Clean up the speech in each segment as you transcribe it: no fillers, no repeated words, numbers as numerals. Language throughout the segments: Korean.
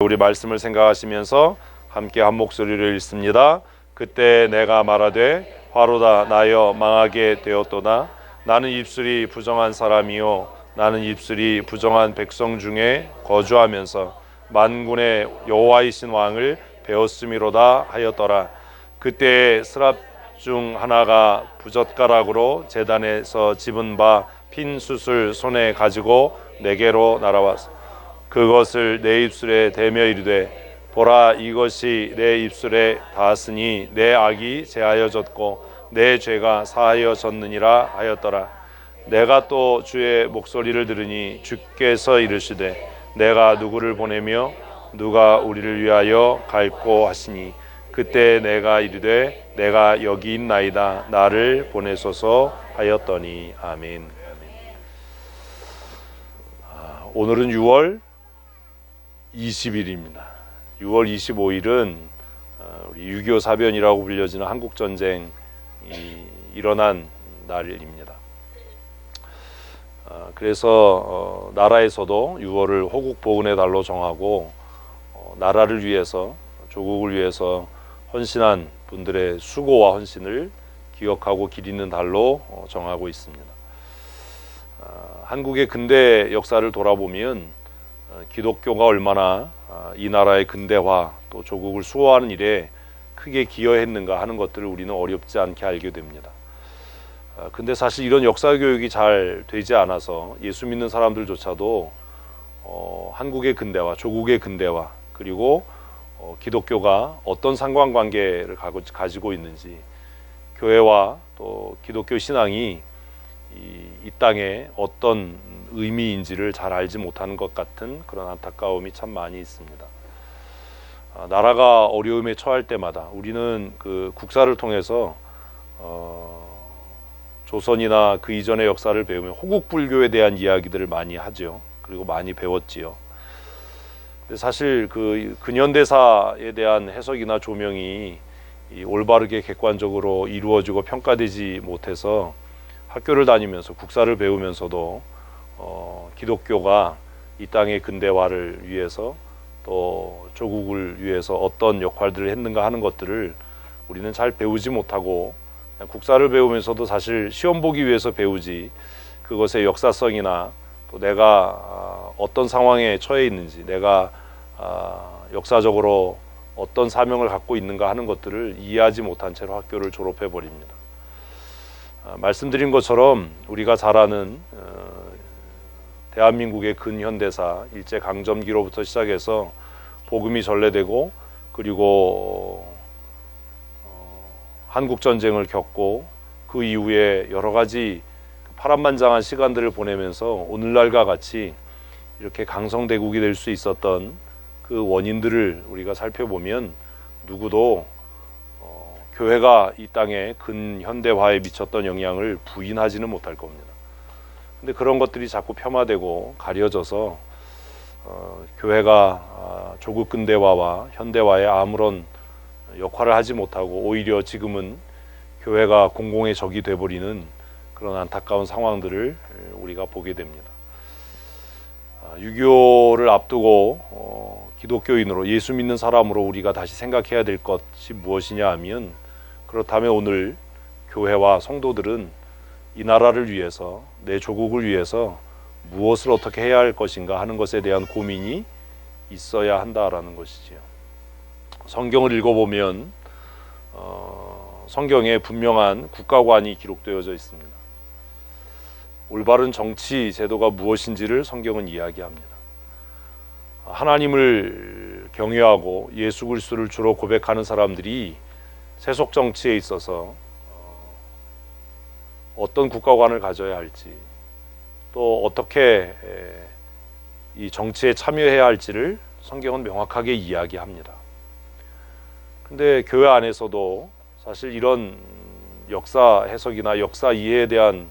우리 말씀을 생각하시면서 함께 한 목소리로 읽습니다. 그때 내가 말하되 화로다 나여 망하게 되었도다. 나는 입술이 부정한 사람이요 나는 입술이 부정한 백성 중에 거주하면서 만군의 여호와이신 왕을 배웠음이로다 하였더라. 그때 스랍 중 하나가 부젓가락으로 제단에서 집은 바 핀 숯을 손에 가지고 내게로 날아왔어. 그것을 내 입술에 대며 이르되 보라 이것이 내 입술에 닿았으니 내 악이 제하여졌고 내 죄가 사하여졌느니라 하였더라. 내가 또 주의 목소리를 들으니 주께서 이르시되 내가 누구를 보내며 누가 우리를 위하여 갈꼬 하시니 그때 내가 이르되 내가 여기 있나이다 나를 보내소서 하였더니 아멘. 오늘은 6월 20일입니다. 6월 25일은 우리 6.25 사변이라고 불려지는 한국전쟁이 일어난 날입니다. 그래서 나라에서도 6월을 호국보훈의 달로 정하고 나라를 위해서 조국을 위해서 헌신한 분들의 수고와 헌신을 기억하고 기리는 달로 정하고 있습니다. 한국의 근대 역사를 돌아보면 기독교가 얼마나 이 나라의 근대화 또 조국을 수호하는 일에 크게 기여했는가 하는 것들을 우리는 어렵지 않게 알게 됩니다. 근데 사실 이런 역사 교육이 잘 되지 않아서 예수 믿는 사람들조차도 한국의 근대화, 조국의 근대화 그리고 기독교가 어떤 상관관계를 가지고 있는지 교회와 또 기독교 신앙이 이 땅에 어떤 의미인지를 잘 알지 못하는 것 같은 그런 안타까움이 참 많이 있습니다. 나라가 어려움에 처할 때마다 우리는 그 국사를 통해서 조선이나 그 이전의 역사를 배우면 호국불교에 대한 이야기들을 많이 하죠. 그리고 많이 배웠지요. 근데 사실 그 근현대사에 대한 해석이나 조명이 올바르게 객관적으로 이루어지고 평가되지 못해서 학교를 다니면서 국사를 배우면서도 기독교가 이 땅의 근대화를 위해서 또 조국을 위해서 어떤 역할들을 했는가 하는 것들을 우리는 잘 배우지 못하고 국사를 배우면서도 사실 시험 보기 위해서 배우지 그것의 역사성이나 또 내가 어떤 상황에 처해 있는지 내가 역사적으로 어떤 사명을 갖고 있는가 하는 것들을 이해하지 못한 채로 학교를 졸업해 버립니다. 말씀드린 것처럼 우리가 잘 아는 대한민국의 근현대사 일제강점기로부터 시작해서 복음이 전래되고 그리고 한국전쟁을 겪고 그 이후에 여러 가지 파란만장한 시간들을 보내면서 오늘날과 같이 이렇게 강성대국이 될 수 있었던 그 원인들을 우리가 살펴보면 누구도 교회가 이 땅에 근현대화에 미쳤던 영향을 부인하지는 못할 겁니다. 근데 그런 것들이 자꾸 폄하되고 가려져서 교회가 조국 근대화와 현대화에 아무런 역할을 하지 못하고 오히려 지금은 교회가 공공의 적이 돼버리는 그런 안타까운 상황들을 우리가 보게 됩니다. 6.25를 앞두고 기독교인으로 예수 믿는 사람으로 우리가 다시 생각해야 될 것이 무엇이냐 하면 그렇다면 오늘 교회와 성도들은 이 나라를 위해서 내 조국을 위해서 무엇을 어떻게 해야 할 것인가 하는 것에 대한 고민이 있어야 한다라는 것이지요. 성경을 읽어보면 성경에 분명한 국가관이 기록되어져 있습니다. 올바른 정치 제도가 무엇인지를 성경은 이야기합니다. 하나님을 경외하고 예수 그리스도를 주로 고백하는 사람들이 세속 정치에 있어서 어떤 국가관을 가져야 할지 또 어떻게 이 정치에 참여해야 할지를 성경은 명확하게 이야기합니다. 근데 교회 안에서도 사실 이런 역사 해석이나 역사 이해에 대한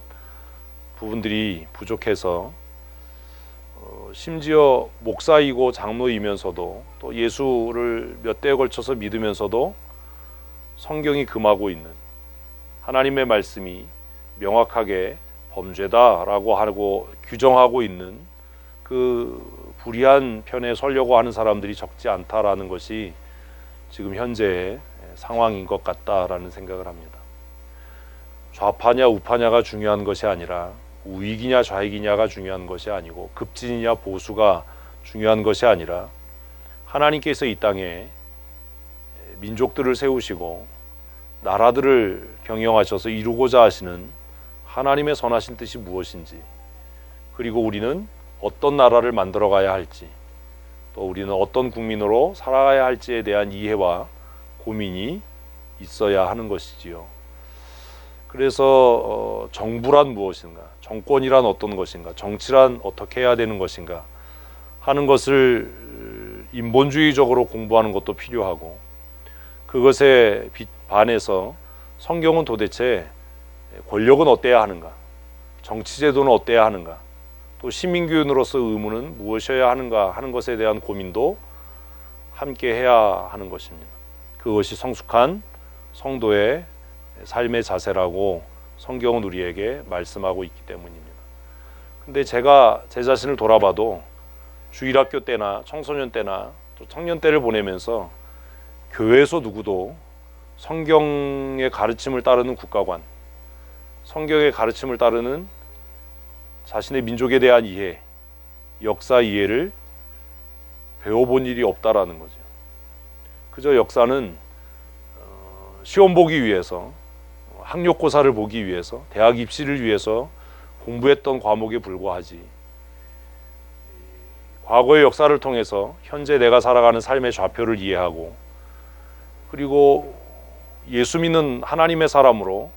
부분들이 부족해서 심지어 목사이고 장로이면서도 또 예수를 몇 대에 걸쳐서 믿으면서도 성경이 금하고 있는 하나님의 말씀이 명확하게 범죄다라고 하고 규정하고 있는 그 불의한 편에 서려고 하는 사람들이 적지 않다라는 것이 지금 현재의 상황인 것 같다라는 생각을 합니다. 좌파냐 우파냐가 중요한 것이 아니라 우익이냐 좌익이냐가 중요한 것이 아니고 급진이냐 보수가 중요한 것이 아니라 하나님께서 이 땅에 민족들을 세우시고 나라들을 경영하셔서 이루고자 하시는 하나님의 선하신 뜻이 무엇인지, 그리고 우리는 어떤 나라를 만들어 가야 할지, 또 우리는 어떤 국민으로 살아가야 할지에 대한 이해와 고민이 있어야 하는 것이지요. 그래서 정부란 무엇인가, 정권이란 어떤 것인가, 정치란 어떻게 해야 되는 것인가 하는 것을 인본주의적으로 공부하는 것도 필요하고, 그것에 반해서 성경은 도대체 권력은 어때야 하는가, 정치제도는 어때야 하는가, 또 시민교인으로서 의무는 무엇이어야 하는가 하는 것에 대한 고민도 함께 해야 하는 것입니다. 그것이 성숙한 성도의 삶의 자세라고 성경은 우리에게 말씀하고 있기 때문입니다. 근데 제가 제 자신을 돌아봐도 주일학교 때나 청소년 때나 또 청년 때를 보내면서 교회에서 누구도 성경의 가르침을 따르는 국가관, 성경의 가르침을 따르는 자신의 민족에 대한 이해, 역사 이해를 배워본 일이 없다라는 거죠. 그저 역사는 시험 보기 위해서, 학력고사를 보기 위해서, 대학 입시를 위해서 공부했던 과목에 불과하지, 과거의 역사를 통해서 현재 내가 살아가는 삶의 좌표를 이해하고, 그리고 예수 믿는 하나님의 사람으로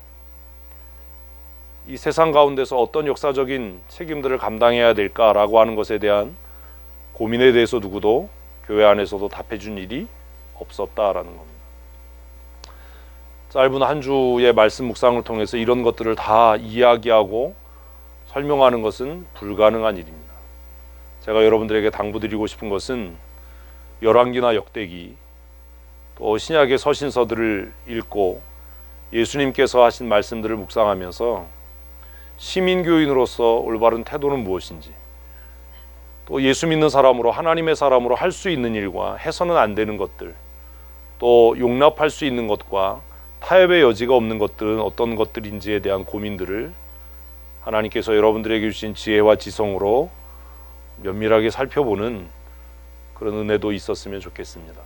이 세상 가운데서 어떤 역사적인 책임들을 감당해야 될까라고 하는 것에 대한 고민에 대해서 누구도 교회 안에서도 답해준 일이 없었다라는 겁니다. 짧은 한 주의 말씀 묵상을 통해서 이런 것들을 다 이야기하고 설명하는 것은 불가능한 일입니다. 제가 여러분들에게 당부드리고 싶은 것은 열왕기나 역대기, 또 신약의 서신서들을 읽고 예수님께서 하신 말씀들을 묵상하면서 시민교인으로서 올바른 태도는 무엇인지, 또 예수 믿는 사람으로, 하나님의 사람으로 할 수 있는 일과 해서는 안 되는 것들, 또 용납할 수 있는 것과 타협의 여지가 없는 것들은 어떤 것들인지에 대한 고민들을 하나님께서 여러분들에게 주신 지혜와 지성으로 면밀하게 살펴보는 그런 은혜도 있었으면 좋겠습니다.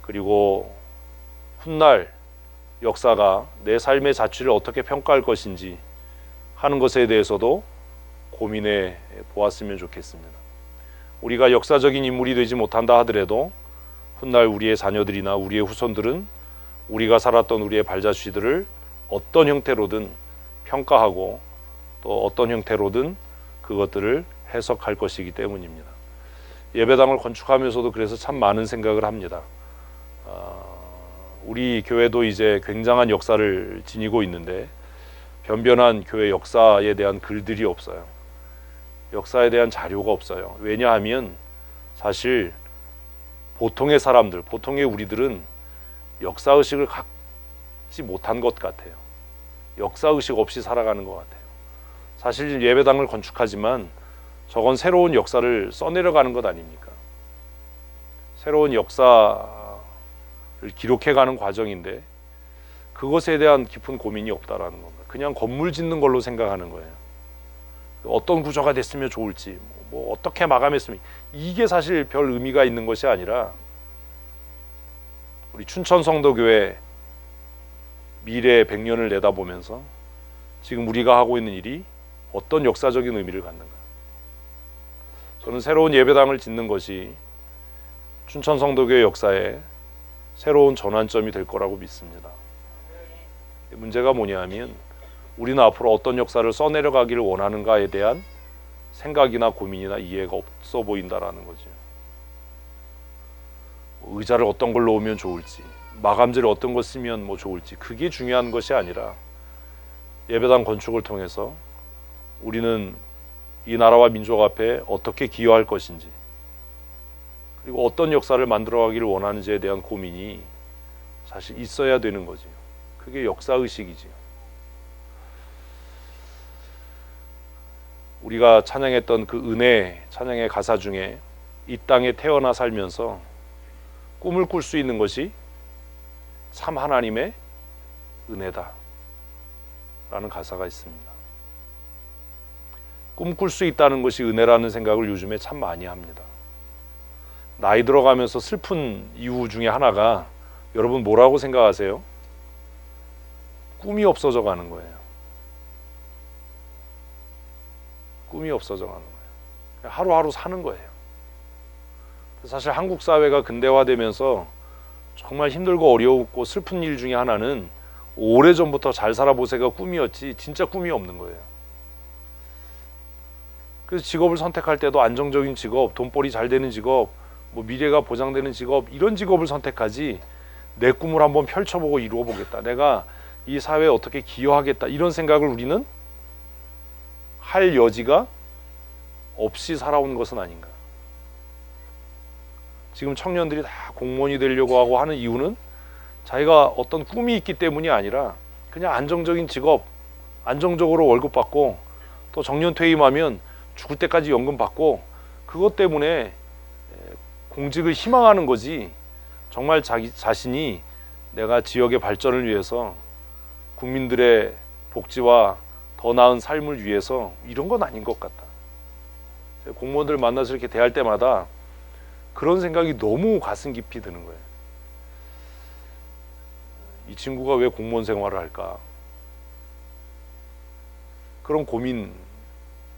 그리고 훗날 역사가 내 삶의 자취를 어떻게 평가할 것인지 하는 것에 대해서도 고민해 보았으면 좋겠습니다. 우리가 역사적인 인물이 되지 못한다 하더라도 훗날 우리의 자녀들이나 우리의 후손들은 우리가 살았던 우리의 발자취들을 어떤 형태로든 평가하고 또 어떤 형태로든 그것들을 해석할 것이기 때문입니다. 예배당을 건축하면서도 그래서 참 많은 생각을 합니다. 우리 교회도 이제 굉장한 역사를 지니고 있는데 변변한 교회 역사에 대한 글들이 없어요. 역사에 대한 자료가 없어요. 왜냐하면 사실 보통의 사람들, 보통의 우리들은 역사의식을 갖지 못한 것 같아요. 역사의식 없이 살아가는 것 같아요. 사실 예배당을 건축하지만 저건 새로운 역사를 써내려가는 것 아닙니까? 새로운 역사를 기록해가는 과정인데 그것에 대한 깊은 고민이 없다라는 겁니다. 그냥 건물 짓는 걸로 생각하는 거예요. 어떤 구조가 됐으면 좋을지, 뭐 어떻게 마감했으면, 이게 사실 별 의미가 있는 것이 아니라 우리 춘천성도교회 미래의 100년을 내다보면서 지금 우리가 하고 있는 일이 어떤 역사적인 의미를 갖는가. 저는 새로운 예배당을 짓는 것이 춘천성도교회 역사에 새로운 전환점이 될 거라고 믿습니다. 문제가 뭐냐면 우리는 앞으로 어떤 역사를 써내려가기를 원하는가에 대한 생각이나 고민이나 이해가 없어 보인다라는 거죠. 의자를 어떤 걸 놓으면 좋을지, 마감재를 어떤 걸 쓰면 뭐 좋을지, 그게 중요한 것이 아니라 예배당 건축을 통해서 우리는 이 나라와 민족 앞에 어떻게 기여할 것인지, 그리고 어떤 역사를 만들어가기를 원하는지에 대한 고민이 사실 있어야 되는 거죠. 그게 역사의식이지요. 우리가 찬양했던 그 은혜 찬양의 가사 중에 이 땅에 태어나 살면서 꿈을 꿀 수 있는 것이 참 하나님의 은혜다 라는 가사가 있습니다. 꿈꿀 수 있다는 것이 은혜라는 생각을 요즘에 참 많이 합니다. 나이 들어가면서 슬픈 이유 중에 하나가 여러분 뭐라고 생각하세요? 꿈이 없어져 가는 거예요. 꿈이 없어져 가는 거예요. 하루하루 사는 거예요. 사실 한국 사회가 근대화되면서 정말 힘들고 어려웠고 슬픈 일 중에 하나는 오래전부터 잘 살아보세가 꿈이었지 진짜 꿈이 없는 거예요. 그래서 직업을 선택할 때도 안정적인 직업, 돈벌이 잘 되는 직업, 뭐 미래가 보장되는 직업, 이런 직업을 선택하지 내 꿈을 한번 펼쳐보고 이루어보겠다, 내가 이 사회에 어떻게 기여하겠다, 이런 생각을 우리는 할 여지가 없이 살아온 것은 아닌가. 지금 청년들이 다 공무원이 되려고 하고 하는 이유는 자기가 어떤 꿈이 있기 때문이 아니라 그냥 안정적인 직업, 안정적으로 월급 받고 또 정년 퇴임하면 죽을 때까지 연금 받고 그것 때문에 공직을 희망하는 거지, 정말 자기 자신이 내가 지역의 발전을 위해서 국민들의 복지와 더 나은 삶을 위해서 이런 건 아닌 것 같다. 공무원들 만나서 이렇게 대할 때마다 그런 생각이 너무 가슴 깊이 드는 거예요. 이 친구가 왜 공무원 생활을 할까? 그런 고민을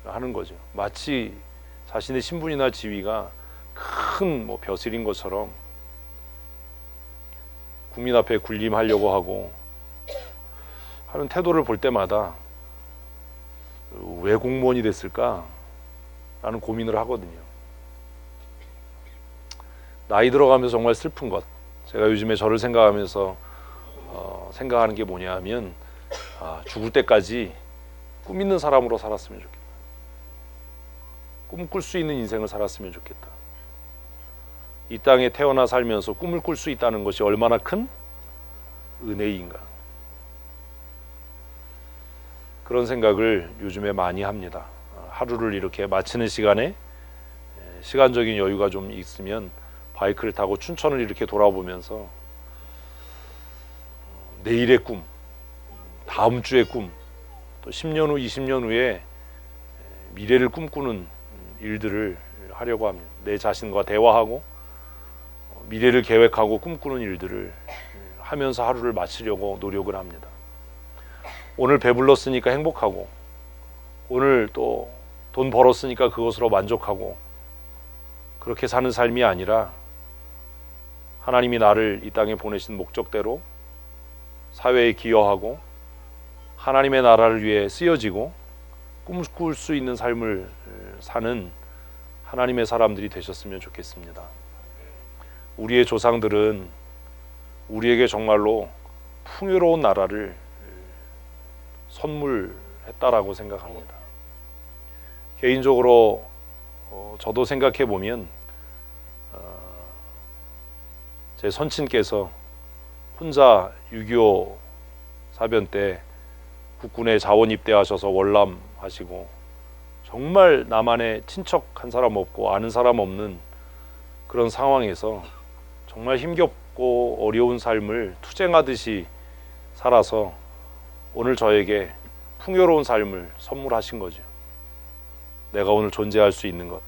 하는 거죠. 마치 자신의 신분이나 지위가 큰 뭐 벼슬인 것처럼 국민 앞에 군림하려고 하고 하는 태도를 볼 때마다 왜 공무원이 됐을까? 라는 고민을 하거든요. 나이 들어가면서 정말 슬픈 것, 제가 요즘에 저를 생각하면서 생각하는 게 뭐냐 하면 죽을 때까지 꿈 있는 사람으로 살았으면 좋겠다. 꿈을 꿀 수 있는 인생을 살았으면 좋겠다. 이 땅에 태어나 살면서 꿈을 꿀 수 있다는 것이 얼마나 큰 은혜인가, 그런 생각을 요즘에 많이 합니다. 하루를 이렇게 마치는 시간에 시간적인 여유가 좀 있으면 바이크를 타고 춘천을 이렇게 돌아보면서 내일의 꿈, 다음 주의 꿈, 또 10년 후, 20년 후에 미래를 꿈꾸는 일들을 하려고 합니다. 내 자신과 대화하고 미래를 계획하고 꿈꾸는 일들을 하면서 하루를 마치려고 노력을 합니다. 오늘 배불렀으니까 행복하고, 오늘 또 돈 벌었으니까 그것으로 만족하고, 그렇게 사는 삶이 아니라 하나님이 나를 이 땅에 보내신 목적대로 사회에 기여하고 하나님의 나라를 위해 쓰여지고 꿈을 꿀 수 있는 삶을 사는 하나님의 사람들이 되셨으면 좋겠습니다. 우리의 조상들은 우리에게 정말로 풍요로운 나라를 선물했다라고 생각합니다. 개인적으로 저도 생각해 보면 제 선친께서 혼자 6.25 사변 때 국군에 자원 입대하셔서 월남하시고 정말 나만의 친척 한 사람 없고 아는 사람 없는 그런 상황에서 정말 힘겹고 어려운 삶을 투쟁하듯이 살아서 오늘 저에게 풍요로운 삶을 선물하신 거죠. 내가 오늘 존재할 수 있는 것,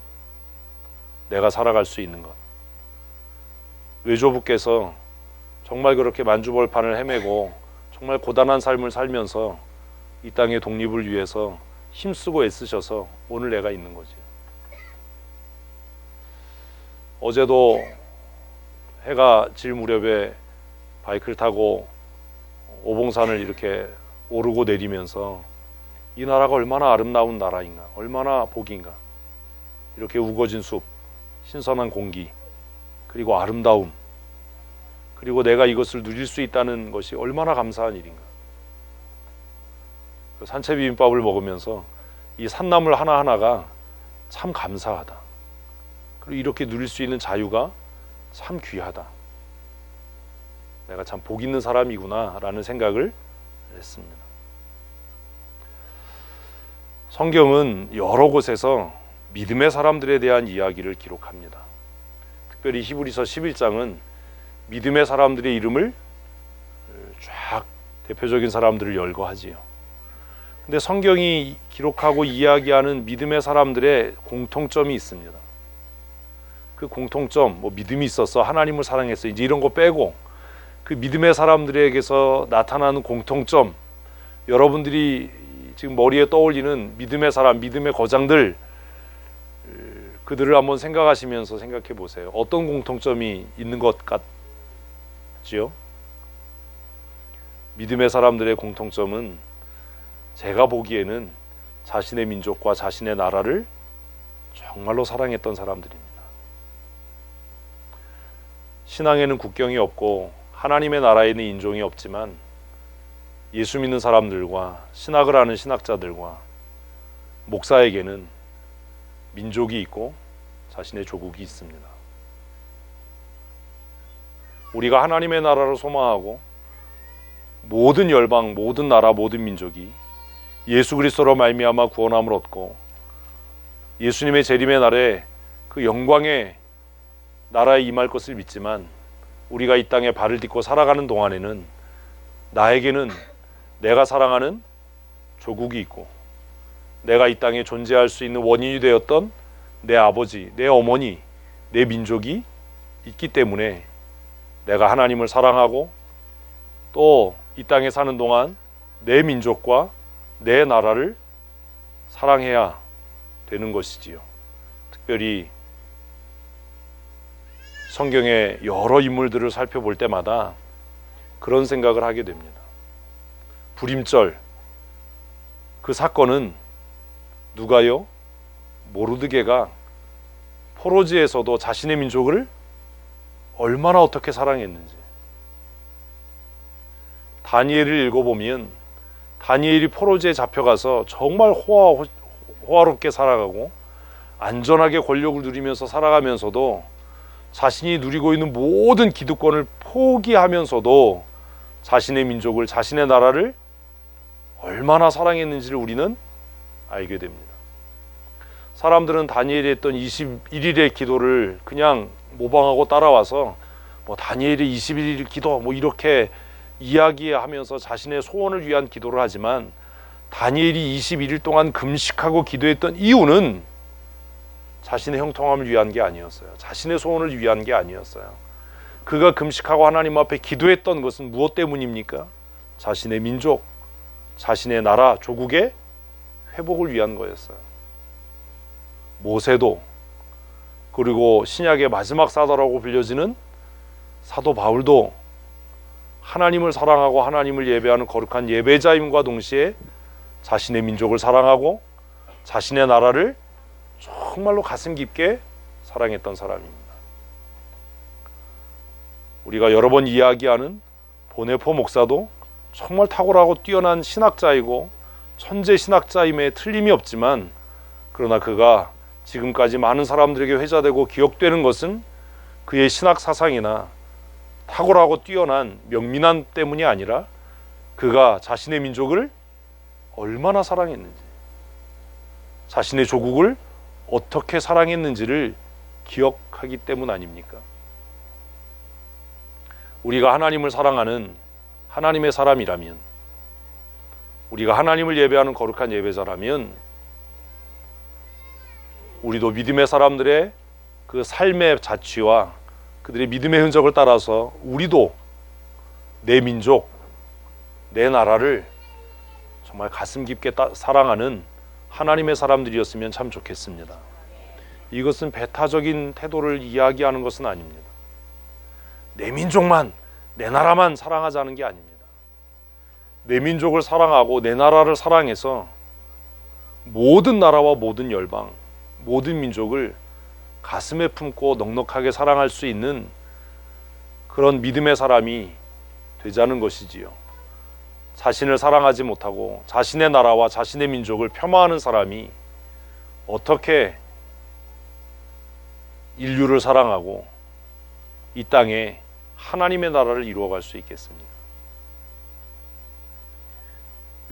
내가 살아갈 수 있는 것. 외조부께서 정말 그렇게 만주벌판을 헤매고 정말 고단한 삶을 살면서 이 땅의 독립을 위해서 힘쓰고 애쓰셔서 오늘 내가 있는 거지. 어제도 해가 질 무렵에 바이크를 타고 오봉산을 이렇게 오르고 내리면서 이 나라가 얼마나 아름다운 나라인가, 얼마나 복인가. 이렇게 우거진 숲, 신선한 공기, 그리고 아름다움, 그리고 내가 이것을 누릴 수 있다는 것이 얼마나 감사한 일인가. 그 산채 비빔밥을 먹으면서 이 산나물 하나하나가 참 감사하다. 그리고 이렇게 누릴 수 있는 자유가 참 귀하다. 내가 참 복 있는 사람이구나 라는 생각을 했습니다. 성경은 여러 곳에서 믿음의 사람들에 대한 이야기를 기록합니다. 특별히 히브리서 11장은 믿음의 사람들의 이름을 쫙 대표적인 사람들을 열거하지요. 근데 성경이 기록하고 이야기하는 믿음의 사람들의 공통점이 있습니다. 그 공통점, 믿음이 있어서 하나님을 사랑했어, 이제 이런 거 빼고 그 믿음의 사람들에게서 나타나는 공통점, 여러분들이 지금 머리에 떠올리는 믿음의 사람, 믿음의 거장들, 그들을 한번 생각하시면서 생각해 보세요. 어떤 공통점이 있는 것 같지요? 믿음의 사람들의 공통점은 제가 보기에는 자신의 민족과 자신의 나라를 정말로 사랑했던 사람들입니다. 신앙에는 국경이 없고 하나님의 나라에는 인종이 없지만 예수 믿는 사람들과 신학을 하는 신학자들과 목사에게는 민족이 있고 자신의 조국이 있습니다. 우리가 하나님의 나라를 소망하고 모든 열방, 모든 나라, 모든 민족이 예수 그리스도로 말미암아 구원함을 얻고 예수님의 재림의 날에 그 영광의 나라에 임할 것을 믿지만 우리가 이 땅에 발을 딛고 살아가는 동안에는 나에게는 내가 사랑하는 조국이 있고 내가 이 땅에 존재할 수 있는 원인이 되었던 내 아버지, 내 어머니, 내 민족이 있기 때문에 내가 하나님을 사랑하고 또 이 땅에 사는 동안 내 민족과 내 나라를 사랑해야 되는 것이지요. 특별히 성경의 여러 인물들을 살펴볼 때마다 그런 생각을 하게 됩니다. 불임절, 그 사건은 누가요? 모르드게가 포로지에서도 자신의 민족을 얼마나 어떻게 사랑했는지. 다니엘을 읽어보면 다니엘이 포로지에 잡혀가서 정말 호화롭게 살아가고 안전하게 권력을 누리면서 살아가면서도 자신이 누리고 있는 모든 기득권을 포기하면서도 자신의 민족을, 자신의 나라를 얼마나 사랑했는지를 우리는 알게 됩니다. 사람들은 다니엘이 했던 21일의 기도를 그냥 모방하고 따라와서 다니엘이 21일 기도 이렇게 이야기하면서 자신의 소원을 위한 기도를 하지만 다니엘이 21일 동안 금식하고 기도했던 이유는 자신의 형통함을 위한 게 아니었어요. 자신의 소원을 위한 게 아니었어요. 그가 금식하고 하나님 앞에 기도했던 것은 무엇 때문입니까? 자신의 민족, 자신의 나라, 조국의 회복을 위한 거였어요. 모세도, 그리고 신약의 마지막 사도라고 불려지는 사도 바울도 하나님을 사랑하고 하나님을 예배하는 거룩한 예배자임과 동시에 자신의 민족을 사랑하고 자신의 나라를 정말로 가슴 깊게 사랑했던 사람입니다. 우리가 여러 번 이야기하는 보네포 목사도 정말 탁월하고 뛰어난 신학자이고 천재 신학자임에 틀림이 없지만, 그러나 그가 지금까지 많은 사람들에게 회자되고 기억되는 것은 그의 신학 사상이나 탁월하고 뛰어난 명민함 때문이 아니라 그가 자신의 민족을 얼마나 사랑했는지, 자신의 조국을 어떻게 사랑했는지를 기억하기 때문 아닙니까? 우리가 하나님을 사랑하는 하나님의 사람이라면, 우리가 하나님을 예배하는 거룩한 예배자라면, 우리도 믿음의 사람들의 그 삶의 자취와 그들의 믿음의 흔적을 따라서 우리도 내 민족, 내 나라를 정말 가슴 깊게 사랑하는 하나님의 사람들이었으면 참 좋겠습니다. 이것은 배타적인 태도를 이야기하는 것은 아닙니다. 내 민족만, 내 나라만 사랑하자는 게 아닙니다. 내 민족을 사랑하고 내 나라를 사랑해서 모든 나라와 모든 열방, 모든 민족을 가슴에 품고 넉넉하게 사랑할 수 있는 그런 믿음의 사람이 되자는 것이지요. 자신을 사랑하지 못하고 자신의 나라와 자신의 민족을 폄하하는 사람이 어떻게 인류를 사랑하고 이 땅에 하나님의 나라를 이루어갈 수 있겠습니까?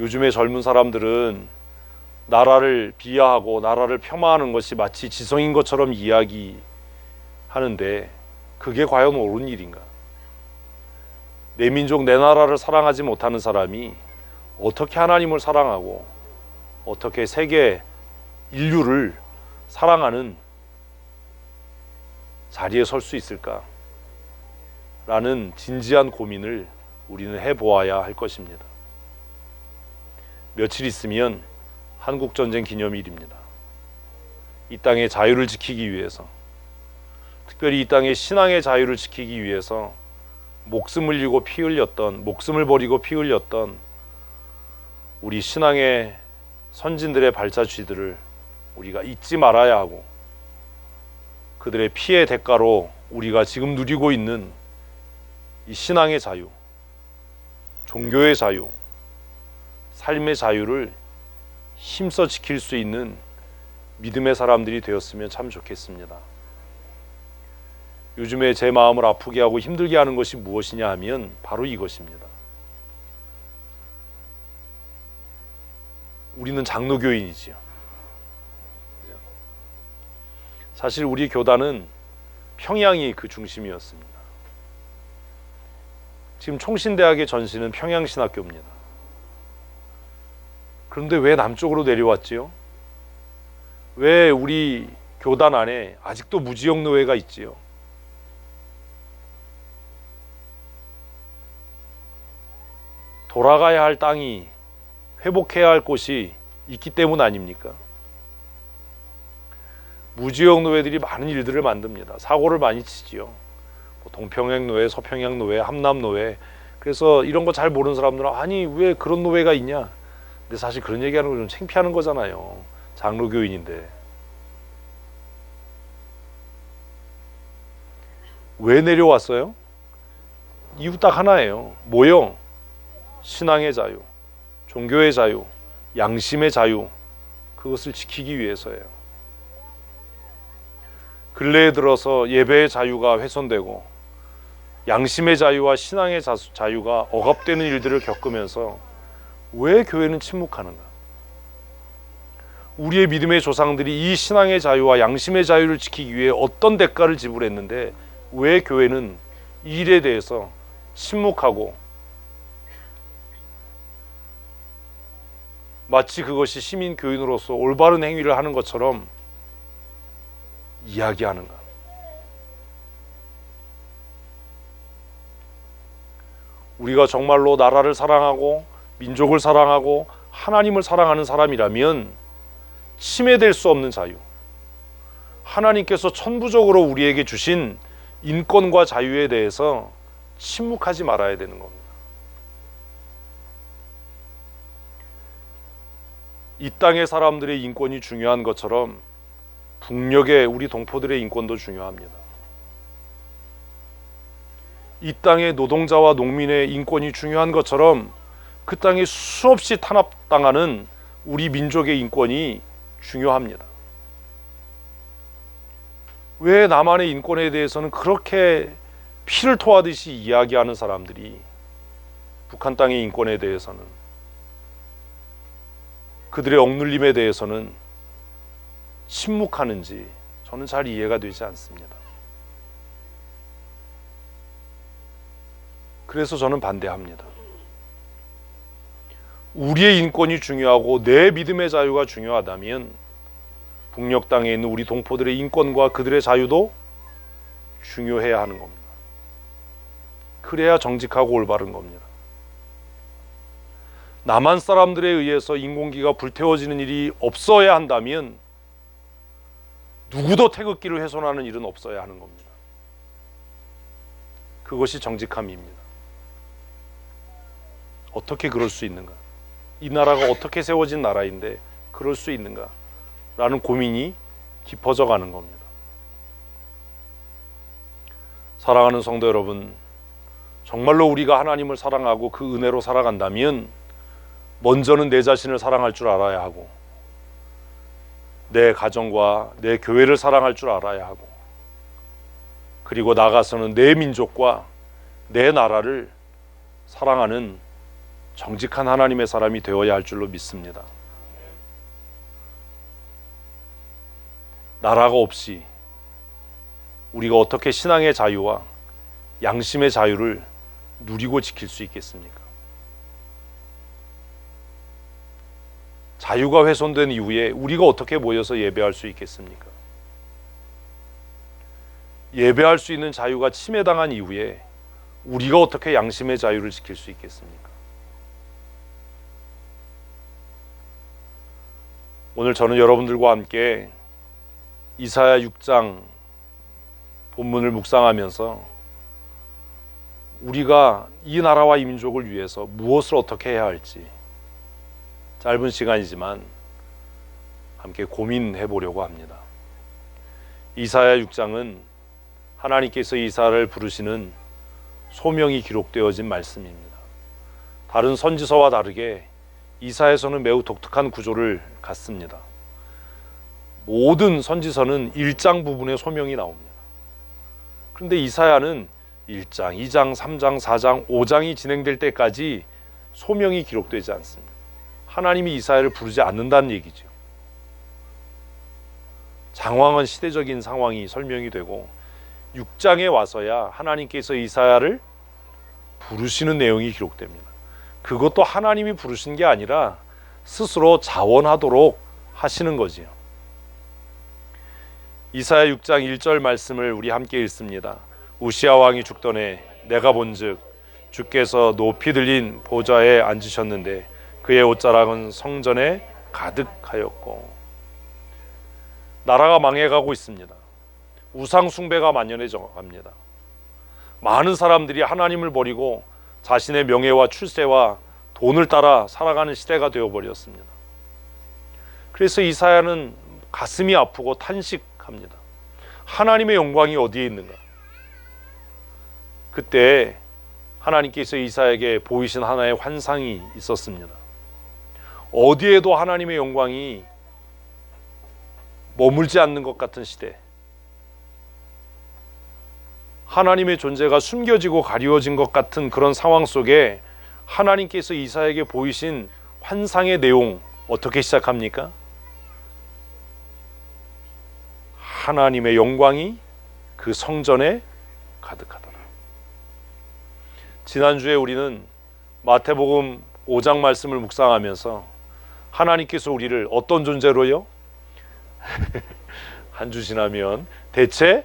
요즘의 젊은 사람들은 나라를 비하하고 나라를 폄하하는 것이 마치 지성인 것처럼 이야기하는데 그게 과연 옳은 일인가? 내 민족, 내 나라를 사랑하지 못하는 사람이 어떻게 하나님을 사랑하고 어떻게 세계 인류를 사랑하는 자리에 설 수 있을까? 라는 진지한 고민을 우리는 해보아야 할 것입니다. 며칠 있으면 한국전쟁 기념일입니다. 이 땅의 자유를 지키기 위해서, 특별히 이 땅의 신앙의 자유를 지키기 위해서 목숨을 버리고 피 흘렸던 우리 신앙의 선진들의 발자취들을 우리가 잊지 말아야 하고, 그들의 피의 대가로 우리가 지금 누리고 있는 이 신앙의 자유, 종교의 자유, 삶의 자유를 힘써 지킬 수 있는 믿음의 사람들이 되었으면 참 좋겠습니다. 요즘에 제 마음을 아프게 하고 힘들게 하는 것이 무엇이냐 하면 바로 이것입니다. 우리는 장로교인이지요. 사실 우리 교단은 평양이 그 중심이었습니다. 지금 총신대학의 전신은 평양신학교입니다. 그런데 왜 남쪽으로 내려왔지요? 왜 우리 교단 안에 아직도 무지역 노예가 있지요? 돌아가야 할 땅이, 회복해야 할 곳이 있기 때문 아닙니까? 무지역 노예들이 많은 일들을 만듭니다. 사고를 많이 치지요. 동평양 노예, 서평양 노예, 함남 노예. 그래서 이런 거 잘 모르는 사람들은 아니 왜 그런 노예가 있냐? 근데 사실 그런 얘기하는 거 좀 창피하는 거잖아요. 장로교인인데. 왜 내려왔어요? 이유 딱 하나예요. 뭐요? 신앙의 자유, 종교의 자유, 양심의 자유, 그것을 지키기 위해서예요. 근래에 들어서 예배의 자유가 훼손되고 양심의 자유와 신앙의 자유가 억압되는 일들을 겪으면서 왜 교회는 침묵하는가? 우리의 믿음의 조상들이 이 신앙의 자유와 양심의 자유를 지키기 위해 어떤 대가를 지불했는데 왜 교회는 이 일에 대해서 침묵하고 마치 그것이 시민 교인으로서 올바른 행위를 하는 것처럼 이야기하는가? 우리가 정말로 나라를 사랑하고 민족을 사랑하고 하나님을 사랑하는 사람이라면 침해될 수 없는 자유, 하나님께서 천부적으로 우리에게 주신 인권과 자유에 대해서 침묵하지 말아야 되는 겁니다. 이 땅의 사람들의 인권이 중요한 것처럼 북녘의 우리 동포들의 인권도 중요합니다. 이 땅의 노동자와 농민의 인권이 중요한 것처럼 그 땅에 수없이 탄압당하는 우리 민족의 인권이 중요합니다. 왜 남한의 인권에 대해서는 그렇게 피를 토하듯이 이야기하는 사람들이 북한 땅의 인권에 대해서는, 그들의 억눌림에 대해서는 침묵하는지 저는 잘 이해가 되지 않습니다. 그래서 저는 반대합니다. 우리의 인권이 중요하고 내 믿음의 자유가 중요하다면 북녘 땅에 있는 우리 동포들의 인권과 그들의 자유도 중요해야 하는 겁니다. 그래야 정직하고 올바른 겁니다. 남한 사람들에 의해서 인공기가 불태워지는 일이 없어야 한다면 누구도 태극기를 훼손하는 일은 없어야 하는 겁니다. 그것이 정직함입니다. 어떻게 그럴 수 있는가? 이 나라가 어떻게 세워진 나라인데 그럴 수 있는가? 라는 고민이 깊어져 가는 겁니다. 사랑하는 성도 여러분, 정말로 우리가 하나님을 사랑하고 그 은혜로 살아간다면 먼저는 내 자신을 사랑할 줄 알아야 하고, 내 가정과 내 교회를 사랑할 줄 알아야 하고, 그리고 나가서는 내 민족과 내 나라를 사랑하는 정직한 하나님의 사람이 되어야 할 줄로 믿습니다. 나라가 없이 우리가 어떻게 신앙의 자유와 양심의 자유를 누리고 지킬 수 있겠습니까? 자유가 훼손된 이후에 우리가 어떻게 모여서 예배할 수 있겠습니까? 예배할 수 있는 자유가 침해당한 이후에 우리가 어떻게 양심의 자유를 지킬 수 있겠습니까? 오늘 저는 여러분들과 함께 이사야 6장 본문을 묵상하면서 우리가 이 나라와 이 민족을 위해서 무엇을 어떻게 해야 할지 짧은 시간이지만 함께 고민해 보려고 합니다. 이사야 6장은 하나님께서 이사야를 부르시는 소명이 기록되어진 말씀입니다. 다른 선지서와 다르게 이사야서는 매우 독특한 구조를 갖습니다. 모든 선지서는 1장 부분에 소명이 나옵니다. 그런데 이사야는 1장, 2장, 3장, 4장, 5장이 진행될 때까지 소명이 기록되지 않습니다. 하나님이 이사야를 부르지 않는다는 얘기죠. 장황한 시대적인 상황이 설명이 되고 6장에 와서야 하나님께서 이사야를 부르시는 내용이 기록됩니다. 그것도 하나님이 부르신 게 아니라 스스로 자원하도록 하시는 거지요. 이사야 6장 1절 말씀을 우리 함께 읽습니다. 우시야 왕이 죽더니 내가 본즉 주께서 높이 들린 보좌에 앉으셨는데 그의 옷자락은 성전에 가득하였고. 나라가 망해가고 있습니다. 우상 숭배가 만연해져 갑니다. 많은 사람들이 하나님을 버리고 자신의 명예와 출세와 돈을 따라 살아가는 시대가 되어버렸습니다. 그래서 이사야는 가슴이 아프고 탄식합니다. 하나님의 영광이 어디에 있는가? 그때 하나님께서 이사야에게 보이신 하나의 환상이 있었습니다. 어디에도 하나님의 영광이 머물지 않는 것 같은 시대, 하나님의 존재가 숨겨지고 가리워진 것 같은 그런 상황 속에 하나님께서 이사야에게 보이신 환상의 내용 어떻게 시작합니까? 하나님의 영광이 그 성전에 가득하더라. 지난주에 우리는 마태복음 5장 말씀을 묵상하면서 하나님께서 우리를 어떤 존재로요? 한 주 지나면 대체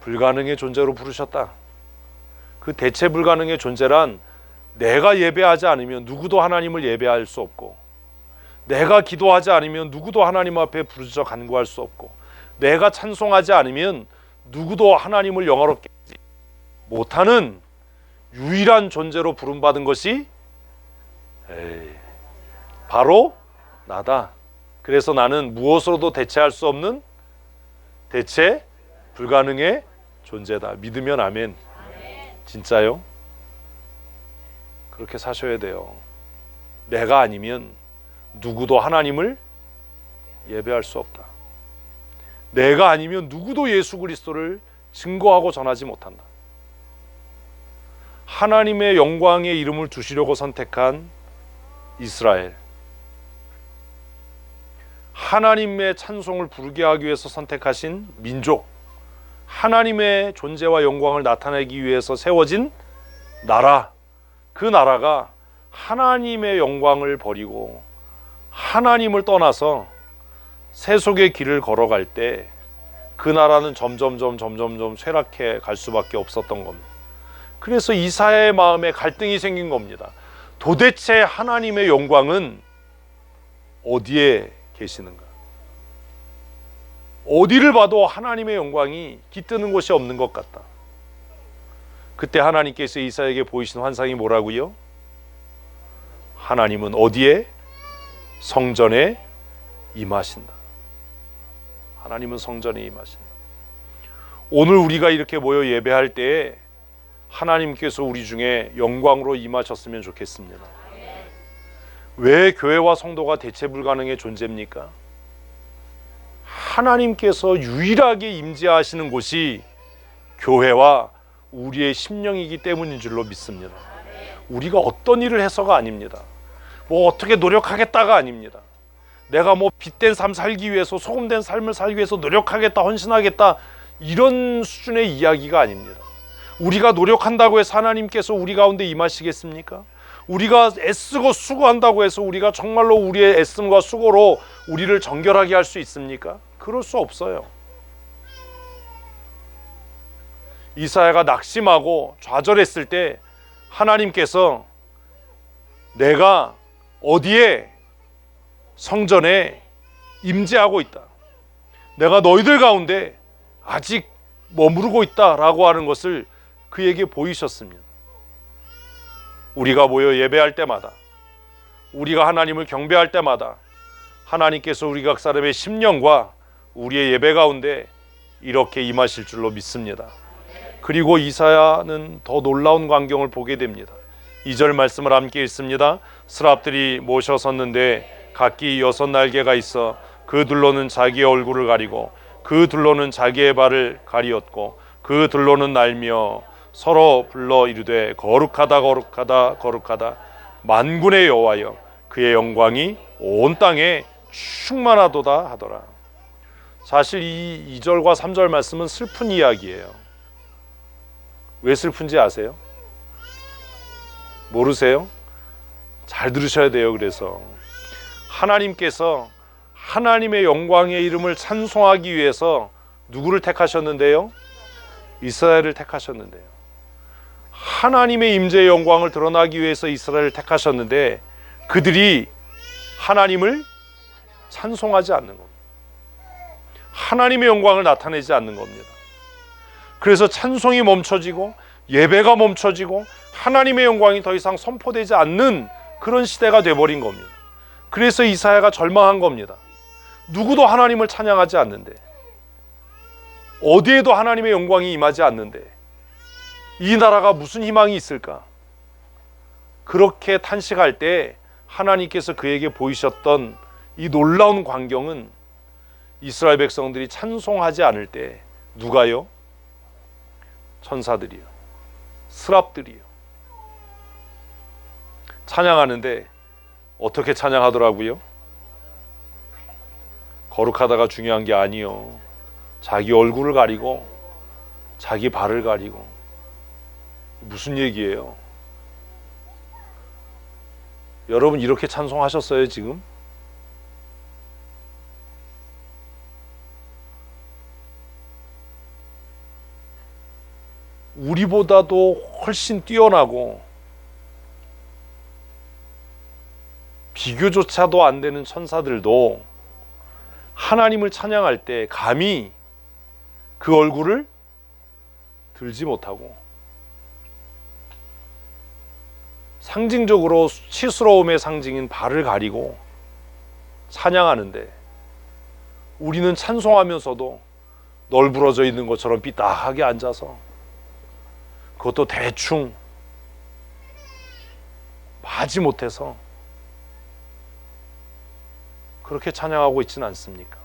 불가능의 존재로 부르셨다. 그 대체 불가능의 존재란 내가 예배하지 않으면 누구도 하나님을 예배할 수 없고, 내가 기도하지 않으면 누구도 하나님 앞에 부르짖어 간구할 수 없고, 내가 찬송하지 않으면 누구도 하나님을 영화롭게 하지 못하는 유일한 존재로 부름받은 것이 바로 나다. 그래서 나는 무엇으로도 대체할 수 없는 대체 불가능의 존재다. 믿으면 아멘. 진짜요? 그렇게 사셔야 돼요. 내가 아니면 누구도 하나님을 예배할 수 없다. 내가 아니면 누구도 예수 그리스도를 증거하고 전하지 못한다. 하나님의 영광의 이름을 두시려고 선택한 이스라엘, 하나님의 찬송을 부르게 하기 위해서 선택하신 민족, 하나님의 존재와 영광을 나타내기 위해서 세워진 나라, 그 나라가 하나님의 영광을 버리고 하나님을 떠나서 세속의 길을 걸어갈 때 그 나라는 점점 쇠락해 갈 수밖에 없었던 겁니다. 그래서 이사야의 마음에 갈등이 생긴 겁니다. 도대체 하나님의 영광은 어디에 계시는가? 어디를 봐도 하나님의 영광이 깃드는 곳이 없는 것 같다. 그때 하나님께서 이사야에게 보이신 환상이 뭐라고요? 하나님은 어디에? 성전에 임하신다. 하나님은 성전에 임하신다. 오늘 우리가 이렇게 모여 예배할 때에 하나님께서 우리 중에 영광으로 임하셨으면 좋겠습니다. 왜 교회와 성도가 대체 불가능의 존재입니까? 하나님께서 유일하게 임재하시는 곳이 교회와 우리의 심령이기 때문인 줄로 믿습니다. 우리가 어떤 일을 해서가 아닙니다. 뭐 어떻게 노력하겠다가 아닙니다. 내가 뭐 빛된 삶 살기 위해서, 소금된 삶을 살기 위해서 노력하겠다, 헌신하겠다, 이런 수준의 이야기가 아닙니다. 우리가 노력한다고 해서 하나님께서 우리 가운데 임하시겠습니까? 우리가 애쓰고 수고한다고 해서 우리가 정말로 우리의 애씀과 수고로 우리를 정결하게 할 수 있습니까? 그럴 수 없어요. 이사야가 낙심하고 좌절했을 때 하나님께서 내가 어디에 성전에 임재하고 있다, 내가 너희들 가운데 아직 머무르고 있다라고 하는 것을 그에게 보이셨습니다. 우리가 모여 예배할 때마다, 우리가 하나님을 경배할 때마다 하나님께서 우리 각 사람의 심령과 우리의 예배 가운데 이렇게 임하실 줄로 믿습니다. 그리고 이사야는 더 놀라운 광경을 보게 됩니다. 2절 말씀을 함께 읽습니다. 스랍들이 모셔 섰는데 각기 6날개가 있어 그 둘로는 자기의 얼굴을 가리고 그 둘로는 자기의 발을 가리었고 그 둘로는 날며 서로 불러 이르되 거룩하다 거룩하다 거룩하다 만군의 여호와여, 그의 영광이 온 땅에 충만하도다 하더라. 사실 이 2절과 3절 말씀은 슬픈 이야기예요. 왜 슬픈지 아세요? 모르세요? 잘 들으셔야 돼요. 그래서 하나님께서 하나님의 영광의 이름을 찬송하기 위해서 누구를 택하셨는데요? 이스라엘을 택하셨는데요. 하나님의 임재의 영광을 드러나기 위해서 이스라엘을 택하셨는데 그들이 하나님을 찬송하지 않는 겁니다. 하나님의 영광을 나타내지 않는 겁니다. 그래서 찬송이 멈춰지고 예배가 멈춰지고 하나님의 영광이 더 이상 선포되지 않는 그런 시대가 돼버린 겁니다. 그래서 이사야가 절망한 겁니다. 누구도 하나님을 찬양하지 않는데, 어디에도 하나님의 영광이 임하지 않는데 이 나라가 무슨 희망이 있을까? 그렇게 탄식할 때 하나님께서 그에게 보이셨던 이 놀라운 광경은 이스라엘 백성들이 찬송하지 않을 때 누가요? 천사들이요, 스랍들이요. 찬양하는데 어떻게 찬양하더라고요? 거룩하다가 중요한 게 아니요, 자기 얼굴을 가리고 자기 발을 가리고. 무슨 얘기예요? 여러분 이렇게 찬송하셨어요 지금? 우리보다도 훨씬 뛰어나고 비교조차도 안 되는 천사들도 하나님을 찬양할 때 감히 그 얼굴을 들지 못하고 상징적으로 수치스러움의 상징인 발을 가리고 찬양하는데 우리는 찬송하면서도 널브러져 있는 것처럼 삐딱하게 앉아서, 그것도 대충 마지 못해서 그렇게 찬양하고 있지는 않습니까?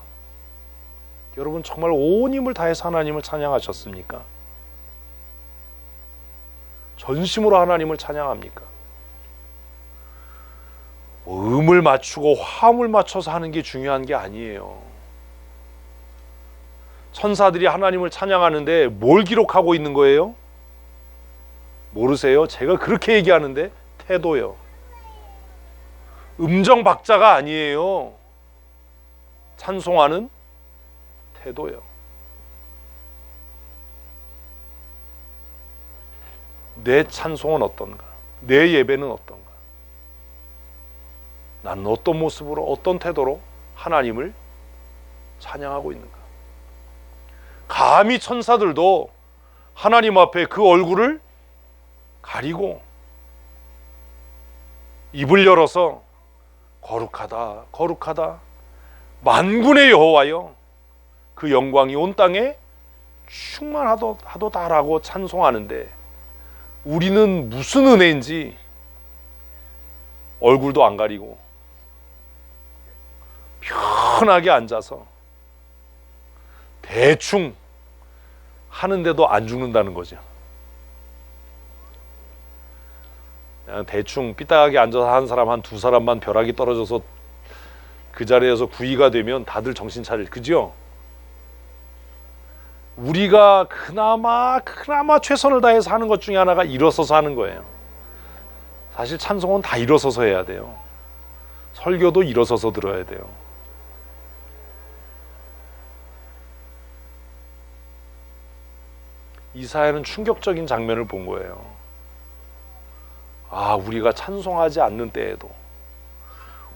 여러분 정말 온 힘을 다해서 하나님을 찬양하셨습니까? 전심으로 하나님을 찬양합니까? 음을 맞추고 화음을 맞춰서 하는 게 중요한 게 아니에요. 천사들이 하나님을 찬양하는데 뭘 기록하고 있는 거예요? 모르세요? 제가 그렇게 얘기하는데 태도요. 음정 박자가 아니에요. 찬송하는 태도요. 내 찬송은 어떤가? 내 예배는 어떤가? 나는 어떤 모습으로, 어떤 태도로 하나님을 찬양하고 있는가? 감히 천사들도 하나님 앞에 그 얼굴을 가리고 입을 열어서 거룩하다 거룩하다 만군의 여호와여, 그 영광이 온 땅에 충만하도다라고 찬송하는데 우리는 무슨 은혜인지 얼굴도 안 가리고 편하게 앉아서 대충 하는데도 안 죽는다는 거죠. 그냥 대충 삐딱하게 앉아서 한 사람 한 두 사람만 벼락이 떨어져서 그 자리에서 구의가 되면 다들 정신 차릴, 그죠? 우리가 그나마 최선을 다해서 하는 것 중에 하나가 일어서서 하는 거예요. 사실 찬송은 다 일어서서 해야 돼요. 설교도 일어서서 들어야 돼요. 이사야는 충격적인 장면을 본 거예요. 아, 우리가 찬송하지 않는 때에도,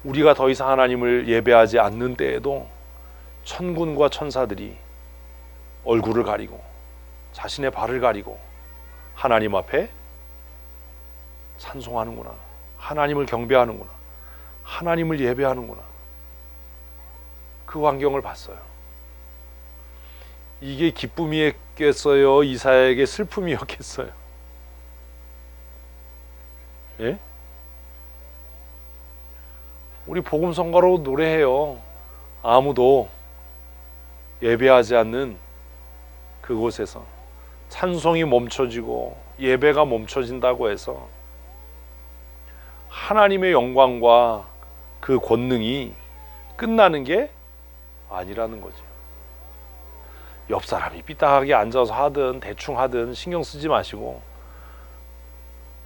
우리가 더 이상 하나님을 예배하지 않는 때에도 천군과 천사들이 얼굴을 가리고 자신의 발을 가리고 하나님 앞에 찬송하는구나, 하나님을 경배하는구나, 하나님을 예배하는구나. 그 광경을 봤어요. 이게 기쁨이었겠어요? 이사야에게 슬픔이었겠어요? 예? 우리 복음성가로 노래해요. 아무도 예배하지 않는 그곳에서 찬송이 멈춰지고 예배가 멈춰진다고 해서 하나님의 영광과 그 권능이 끝나는 게 아니라는 거죠. 옆 사람이 삐딱하게 앉아서 하든 대충 하든 신경 쓰지 마시고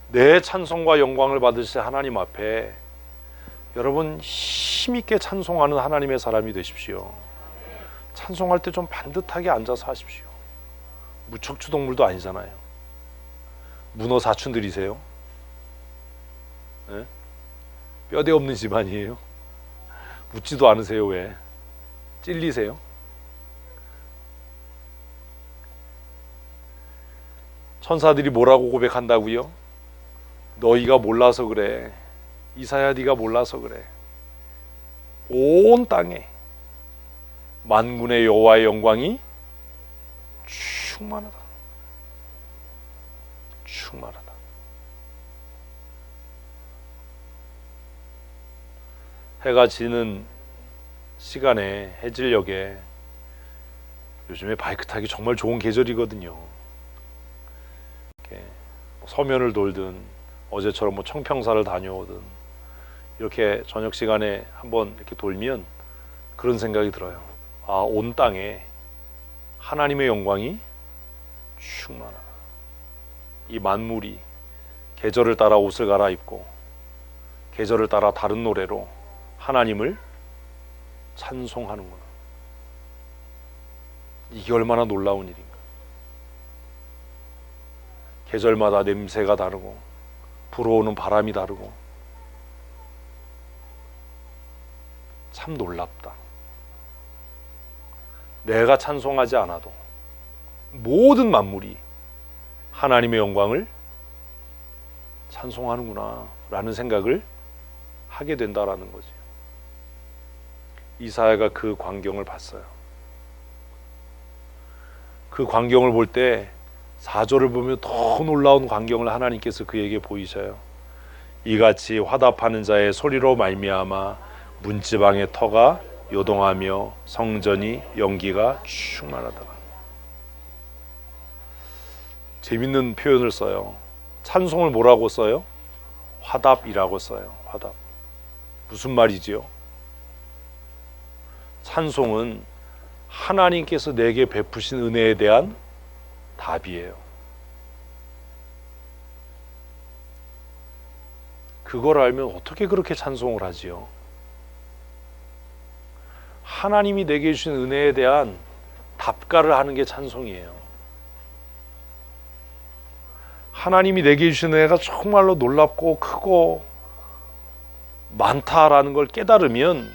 내 찬송과 영광을 받으실 하나님 앞에 여러분 힘있게 찬송하는 하나님의 사람이 되십시오. 찬송할 때 좀 반듯하게 앉아서 하십시오. 무척추동물도 아니잖아요. 문어 사춘들이세요? 네? 뼈대 없는 집안이에요? 웃지도 않으세요? 왜? 찔리세요? 천사들이 뭐라고 고백한다고요? 너희가 몰라서 그래. 이사야, 네가 몰라서 그래. 온 땅에 만군의 여호와의 영광이 충만하다. 충만하다. 해가 지는 시간에 해질녘에 요즘에 바이크 타기 정말 좋은 계절이거든요. 이렇게 서면을 돌든 어제처럼 뭐 청평사를 다녀오든 이렇게 저녁 시간에 한번 이렇게 돌면 그런 생각이 들어요. 아, 온 땅에 하나님의 영광이 충만하다. 이 만물이 계절을 따라 옷을 갈아입고 계절을 따라 다른 노래로 하나님을 찬송하는구나. 이게 얼마나 놀라운 일인가. 계절마다 냄새가 다르고 불어오는 바람이 다르고 참 놀랍다. 내가 찬송하지 않아도 모든 만물이 하나님의 영광을 찬송하는구나 라는 생각을 하게 된다라는 거지. 이사야가 그 광경을 봤어요. 그 광경을 볼 때 4절을 보면 더 놀라운 광경을 하나님께서 그에게 보이셔요. 이같이 화답하는 자의 소리로 말미암아 문지방의 터가 요동하며 성전이 연기가 충만하다. 재밌는 표현을 써요. 찬송을 뭐라고 써요? 화답이라고 써요. 화답. 무슨 말이지요? 찬송은 하나님께서 내게 베푸신 은혜에 대한 답이에요. 그걸 알면 어떻게 그렇게 찬송을 하지요? 하나님이 내게 주신 은혜에 대한 답가를 하는 게 찬송이에요. 하나님이 내게 주신 은혜가 정말로 놀랍고 크고 많다라는 걸 깨달으면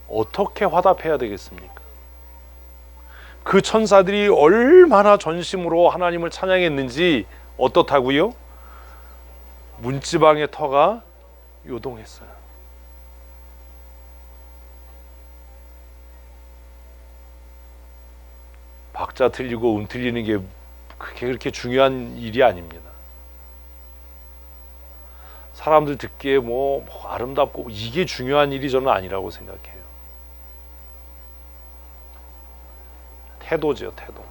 어떻게 화답해야 되겠습니까? 그 천사들이 얼마나 전심으로 하나님을 찬양했는지 어떻다고요? 문지방의 터가 요동했어요. 박자 틀리고 음 틀리는 게 그렇게 중요한 일이 아닙니다. 사람들 듣기에 뭐 아름답고 이게 중요한 일이 저는 아니라고 생각해요. 태도죠, 태도.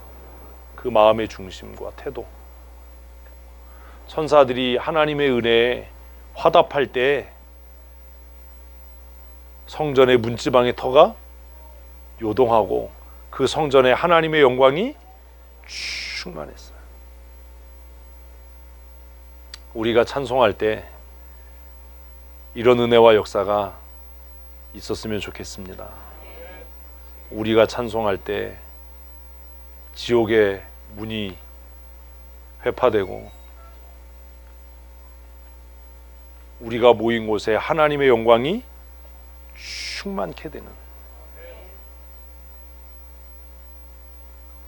그 마음의 중심과 태도. 천사들이 하나님의 은혜에 화답할 때 성전의 문지방의 터가 요동하고 그 성전에 하나님의 영광이 충만했어요. 우리가 찬송할 때 이런 은혜와 역사가 있었으면 좋겠습니다. 우리가 찬송할 때 지옥의 문이 회파되고 우리가 모인 곳에 하나님의 영광이 충만케 되는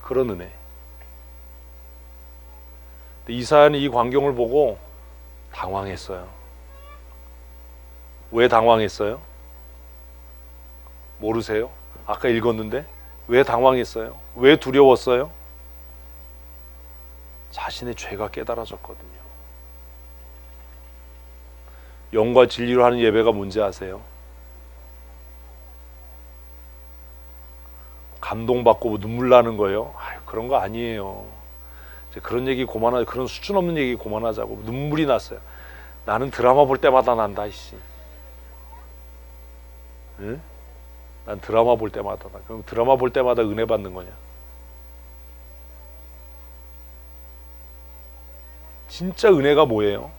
그런 은혜. 이사야는 이 광경을 보고 당황했어요. 왜 당황했어요? 모르세요? 아까 읽었는데 왜 당황했어요? 왜 두려웠어요? 자신의 죄가 깨달아졌거든요. 영과 진리로 하는 예배가 뭔지 아세요? 감동받고 눈물 나는 거예요? 그런 거 아니에요. 이제 그런 얘기 그만하자. 그런 수준 없는 얘기 그만하자고. 눈물이 났어요. 나는 드라마 볼 때마다 난다 이씨. 응? 난 드라마 볼 때마다 나. 그럼 드라마 볼 때마다 은혜 받는 거냐? 진짜 은혜가 뭐예요?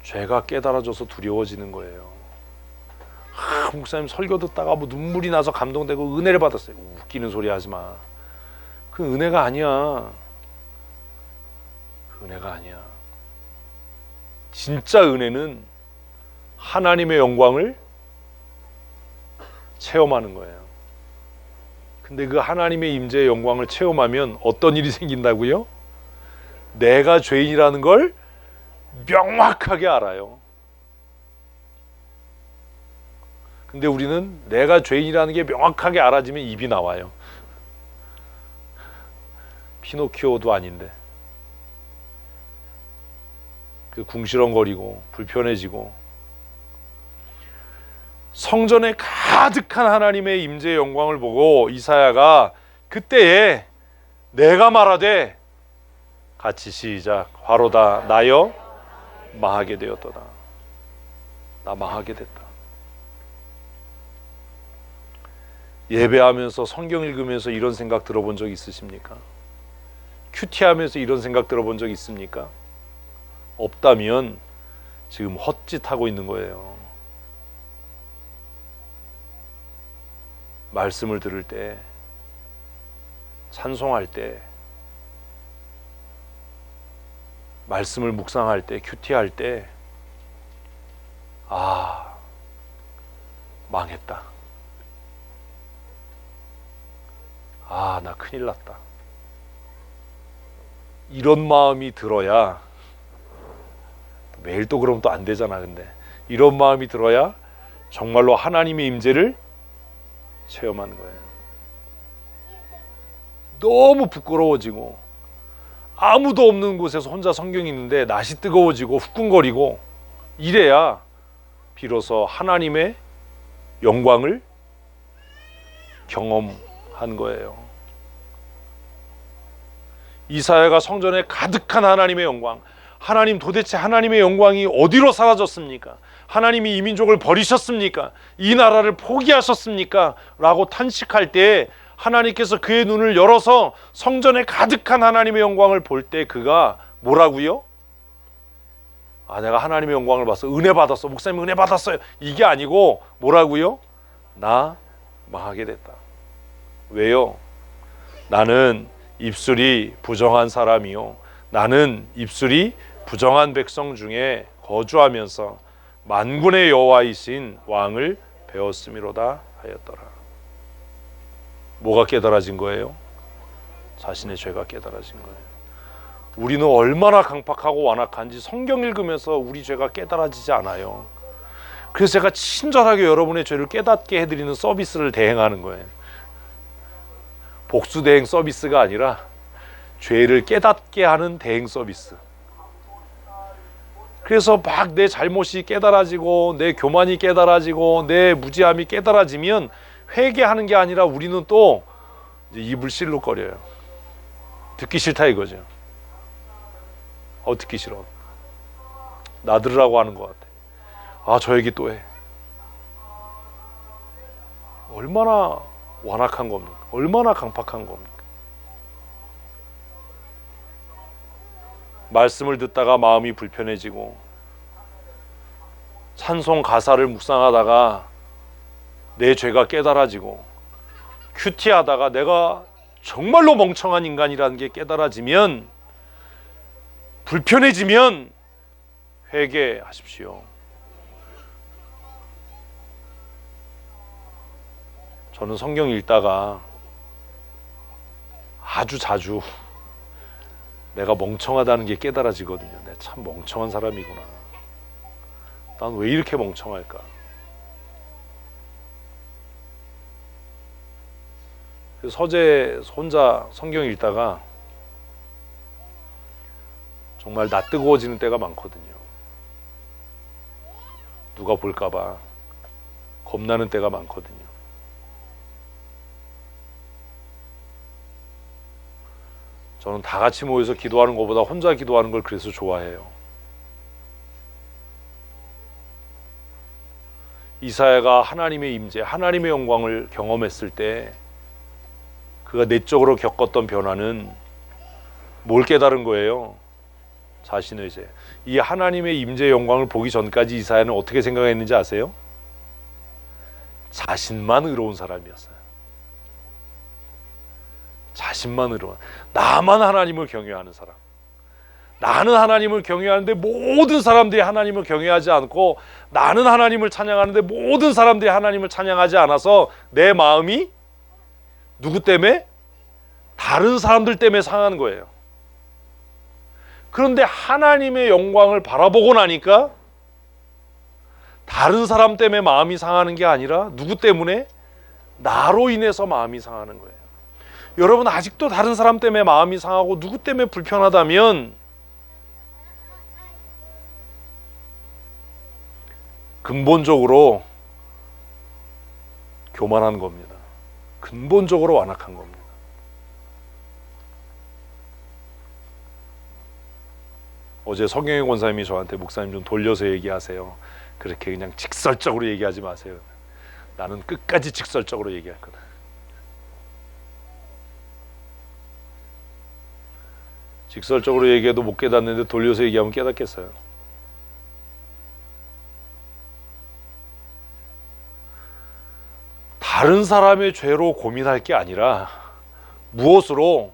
죄가 깨달아져서 두려워지는 거예요. 목사님 설교 듣다가 뭐 눈물이 나서 감동되고 은혜를 받았어요. 웃기는 소리 하지 마. 그 은혜가 아니야. 그 은혜가 아니야. 진짜 은혜는 하나님의 영광을 체험하는 거예요. 근데 그 하나님의 임재의 영광을 체험하면 어떤 일이 생긴다고요? 내가 죄인이라는 걸 명확하게 알아요. 근데 우리는 내가 죄인이라는 게 명확하게 알아지면 입이 나와요. 피노키오도 아닌데 그 궁시렁거리고 불편해지고. 성전에 가득한 하나님의 임재의 영광을 보고 이사야가 그때에 내가 말하되 같이 시작. 화로다 나여 망하게 되었도다. 나 망하게 됐다. 예배하면서 성경 읽으면서 이런 생각 들어본 적 있으십니까? 큐티하면서 이런 생각 들어본 적 있습니까? 없다면 지금 헛짓하고 있는 거예요. 말씀을 들을 때, 찬송할 때, 말씀을 묵상할 때, 큐티할 때, 아, 망했다. 아, 나 큰일 났다. 이런 마음이 들어야, 매일 또 그러면 또 안 되잖아. 근데 이런 마음이 들어야 정말로 하나님의 임재를 체험하는 거예요. 너무 부끄러워지고 아무도 없는 곳에서 혼자 성경 읽는데 낯이 뜨거워지고 후끈거리고 이래야 비로소 하나님의 영광을 경험한 거예요. 이사야가 성전에 가득한 하나님의 영광, 하나님 도대체 하나님의 영광이 어디로 사라졌습니까? 하나님이 이 민족을 버리셨습니까? 이 나라를 포기하셨습니까? 라고 탄식할 때 하나님께서 그의 눈을 열어서 성전에 가득한 하나님의 영광을 볼 때 그가 뭐라고요? 아, 내가 하나님의 영광을 봤어. 은혜 받았어. 목사님 은혜 받았어요. 이게 아니고 뭐라고요? 나 망하게 됐다. 왜요? 나는 입술이 부정한 사람이요. 나는 입술이 부정한 백성 중에 거주하면서 만군의 여호와이신 왕을 배웠음이로다 하였더라. 뭐가 깨달아진 거예요? 자신의 죄가 깨달아진 거예요. 우리는 얼마나 강팍하고 완악한지 성경 읽으면서 우리 죄가 깨달아지지 않아요. 그래서 제가 친절하게 여러분의 죄를 깨닫게 해드리는 서비스를 대행하는 거예요. 복수 대행 서비스가 아니라 죄를 깨닫게 하는 대행 서비스. 그래서 막 내 잘못이 깨달아지고 내 교만이 깨달아지고 내 무지함이 깨달아지면 회개하는 게 아니라 우리는 또 이제 입을 실룩거려요. 듣기 싫다 이거죠. 듣기 싫어. 나들으라고 하는 것 같아. 저 얘기 또 해. 얼마나 완악한 겁니까? 얼마나 강팍한 겁니까? 말씀을 듣다가 마음이 불편해지고 찬송 가사를 묵상하다가 내 죄가 깨달아지고 큐티하다가 내가 정말로 멍청한 인간이라는 게 깨달아지면, 불편해지면 회개하십시오. 저는 성경 읽다가 아주 자주 내가 멍청하다는 게 깨달아지거든요. 내가 참 멍청한 사람이구나. 난 왜 이렇게 멍청할까? 그래서 서재 혼자 성경 읽다가 정말 낯뜨거워지는 때가 많거든요. 누가 볼까봐 겁나는 때가 많거든요. 저는 다 같이 모여서 기도하는 것보다 혼자 기도하는 걸 그래서 좋아해요. 이사야가 하나님의 임재, 하나님의 영광을 경험했을 때 그가 내적으로 겪었던 변화는 뭘 깨달은 거예요? 자신의 죄. 이 하나님의 임재 영광을 보기 전까지 이사야는 어떻게 생각했는지 아세요? 자신만 의로운 사람이었어요. 자신만 의로운, 나만 하나님을 경외하는 사람. 나는 하나님을 경외하는데 모든 사람들이 하나님을 경외하지 않고, 나는 하나님을 찬양하는데 모든 사람들이 하나님을 찬양하지 않아서 내 마음이 누구 때문에? 다른 사람들 때문에 상한 거예요. 그런데 하나님의 영광을 바라보고 나니까 다른 사람 때문에 마음이 상하는 게 아니라 누구 때문에? 나로 인해서 마음이 상하는 거예요. 여러분, 아직도 다른 사람 때문에 마음이 상하고 누구 때문에 불편하다면 근본적으로 교만한 겁니다. 근본적으로 완악한 겁니다. 어제 성경의 권사님이 저한테, 목사님 좀 돌려서 얘기하세요. 그렇게 그냥 직설적으로 얘기하지 마세요. 나는 끝까지 직설적으로 얘기할 거다. 직설적으로 얘기해도 못 깨닫는데 돌려서 얘기하면 깨닫겠어요? 다른 사람의 죄로 고민할 게 아니라 무엇으로?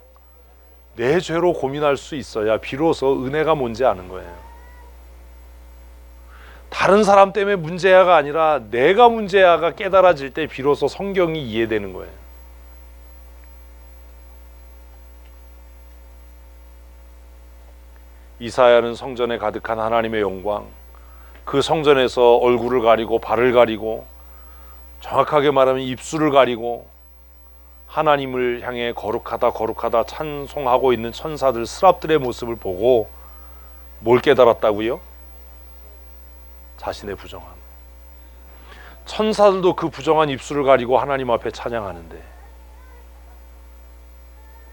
내 죄로 고민할 수 있어야 비로소 은혜가 뭔지 아는 거예요. 다른 사람 때문에 문제야가 아니라 내가 문제야가 깨달아질 때 비로소 성경이 이해되는 거예요. 이사야는 성전에 가득한 하나님의 영광, 그 성전에서 얼굴을 가리고 발을 가리고, 정확하게 말하면 입술을 가리고 하나님을 향해 거룩하다 거룩하다 찬송하고 있는 천사들, 스랍들의 모습을 보고 뭘 깨달았다고요? 자신의 부정함. 천사들도 그 부정한 입술을 가리고 하나님 앞에 찬양하는데,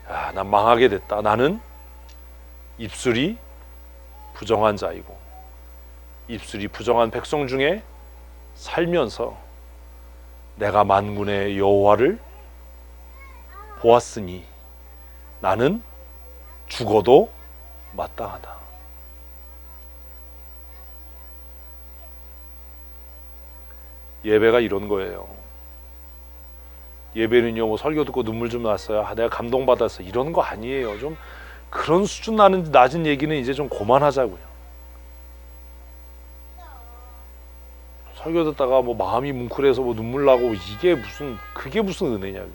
야, 난 망하게 됐다. 나는 입술이 부정한 자이고 입술이 부정한 백성 중에 살면서 내가 만군의 여호와를 보았으니 나는 죽어도 마땅하다. 예배가 이런 거예요. 예배는요, 뭐 설교 듣고 눈물 좀 났어요. 내가 감동받았어. 이런 거 아니에요. 좀 그런 수준 낮은 얘기는 이제 좀 그만하자고요. 설교 듣다가 뭐 마음이 뭉클해서 뭐 눈물 나고, 그게 무슨 은혜냐.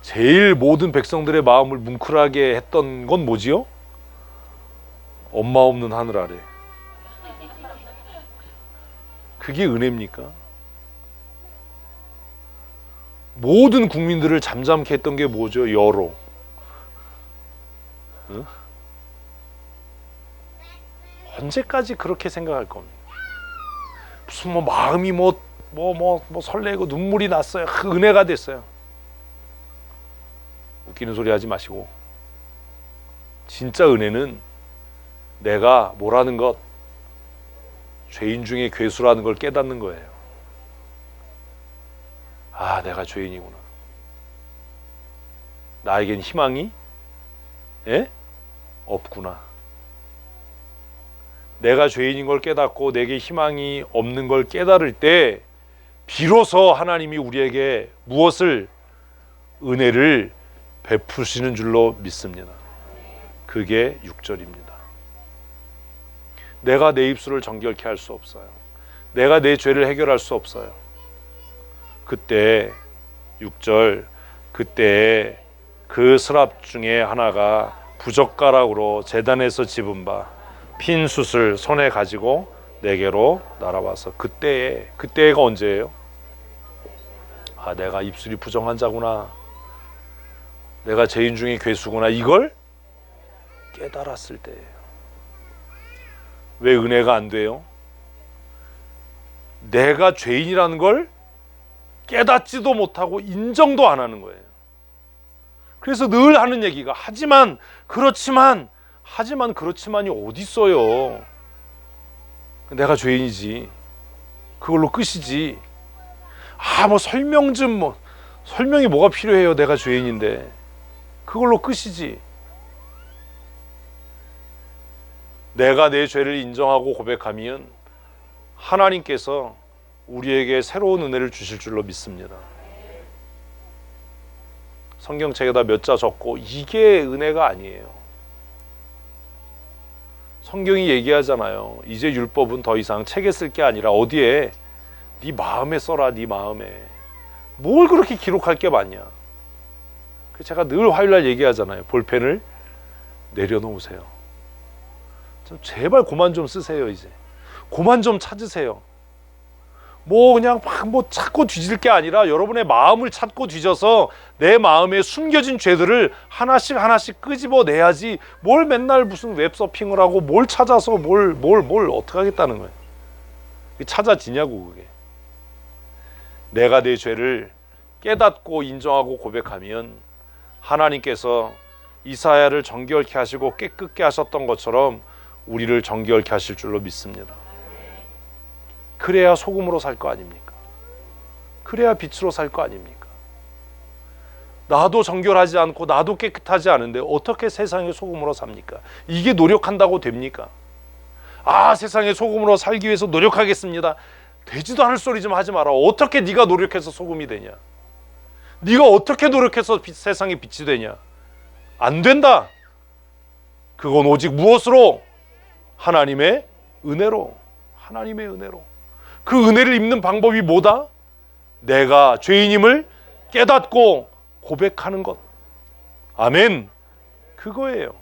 제일 모든 백성들의 마음을 뭉클하게 했던 건 뭐지요? 엄마 없는 하늘 아래. 그게 은혜입니까? 모든 국민들을 잠잠케 했던 게 뭐죠? 여로. 응? 언제까지 그렇게 생각할 겁니까? 무슨 뭐 마음이 뭐 설레고 눈물이 났어요. 그 은혜가 됐어요. 웃기는 소리 하지 마시고, 진짜 은혜는 내가 뭐라는 것, 죄인 중에 괴수라는 걸 깨닫는 거예요. 아, 내가 죄인이구나. 나에겐 희망이 없구나. 내가 죄인인 걸 깨닫고 내게 희망이 없는 걸 깨달을 때 비로소 하나님이 우리에게 무엇을, 은혜를 베푸시는 줄로 믿습니다. 그게 6절입니다. 내가 내 입술을 정결케 할 수 없어요. 내가 내 죄를 해결할 수 없어요. 그때 6절, 그때 그 스랍 중에 하나가 부젓가락으로 제단에서 집은 바 핀 숯을 손에 가지고 내게로 날아와서, 그때가 언제예요? 아, 내가 입술이 부정한 자구나, 내가 죄인 중에 괴수구나, 이걸 깨달았을 때예요. 왜 은혜가 안 돼요? 내가 죄인이라는 걸 깨닫지도 못하고 인정도 안 하는 거예요. 그래서 늘 하는 얘기가 하지만 그렇지만이 어디 있어요. 내가 죄인이지, 그걸로 끝이지. 설명이 뭐가 필요해요. 내가 죄인인데 그걸로 끝이지. 내가 내 죄를 인정하고 고백하면 하나님께서 우리에게 새로운 은혜를 주실 줄로 믿습니다. 성경책에다 몇 자 적고 이게 은혜가 아니에요. 성경이 얘기하잖아요. 이제 율법은 더 이상 책에 쓸 게 아니라 어디에? 네 마음에 써라. 네 마음에. 뭘 그렇게 기록할 게 많냐. 제가 늘 화요일날 얘기하잖아요. 볼펜을 내려놓으세요. 제발 그만 좀 쓰세요. 이제 그만 좀 찾으세요. 그냥 막 찾고 뒤질 게 아니라 여러분의 마음을 찾고 뒤져서 내 마음에 숨겨진 죄들을 하나씩 끄집어내야지. 뭘 맨날 무슨 웹서핑을 하고 뭘 찾아서 뭘 어떻게 하겠다는 거예요. 찾아지냐고. 그게 내가 내 죄를 깨닫고 인정하고 고백하면 하나님께서 이사야를 정결케 하시고 깨끗게 하셨던 것처럼 우리를 정결케 하실 줄로 믿습니다. 그래야 소금으로 살 거 아닙니까? 그래야 빛으로 살 거 아닙니까? 나도 정결하지 않고 나도 깨끗하지 않은데 어떻게 세상의 소금으로 삽니까? 이게 노력한다고 됩니까? 세상의 소금으로 살기 위해서 노력하겠습니다. 되지도 않을 소리 좀 하지 마라. 어떻게 네가 노력해서 소금이 되냐? 네가 어떻게 노력해서 세상의 빛이 되냐? 안 된다. 그건 오직 무엇으로? 하나님의 은혜로. 하나님의 은혜로. 그 은혜를 입는 방법이 뭐다? 내가 죄인임을 깨닫고 고백하는 것. 아멘. 그거예요.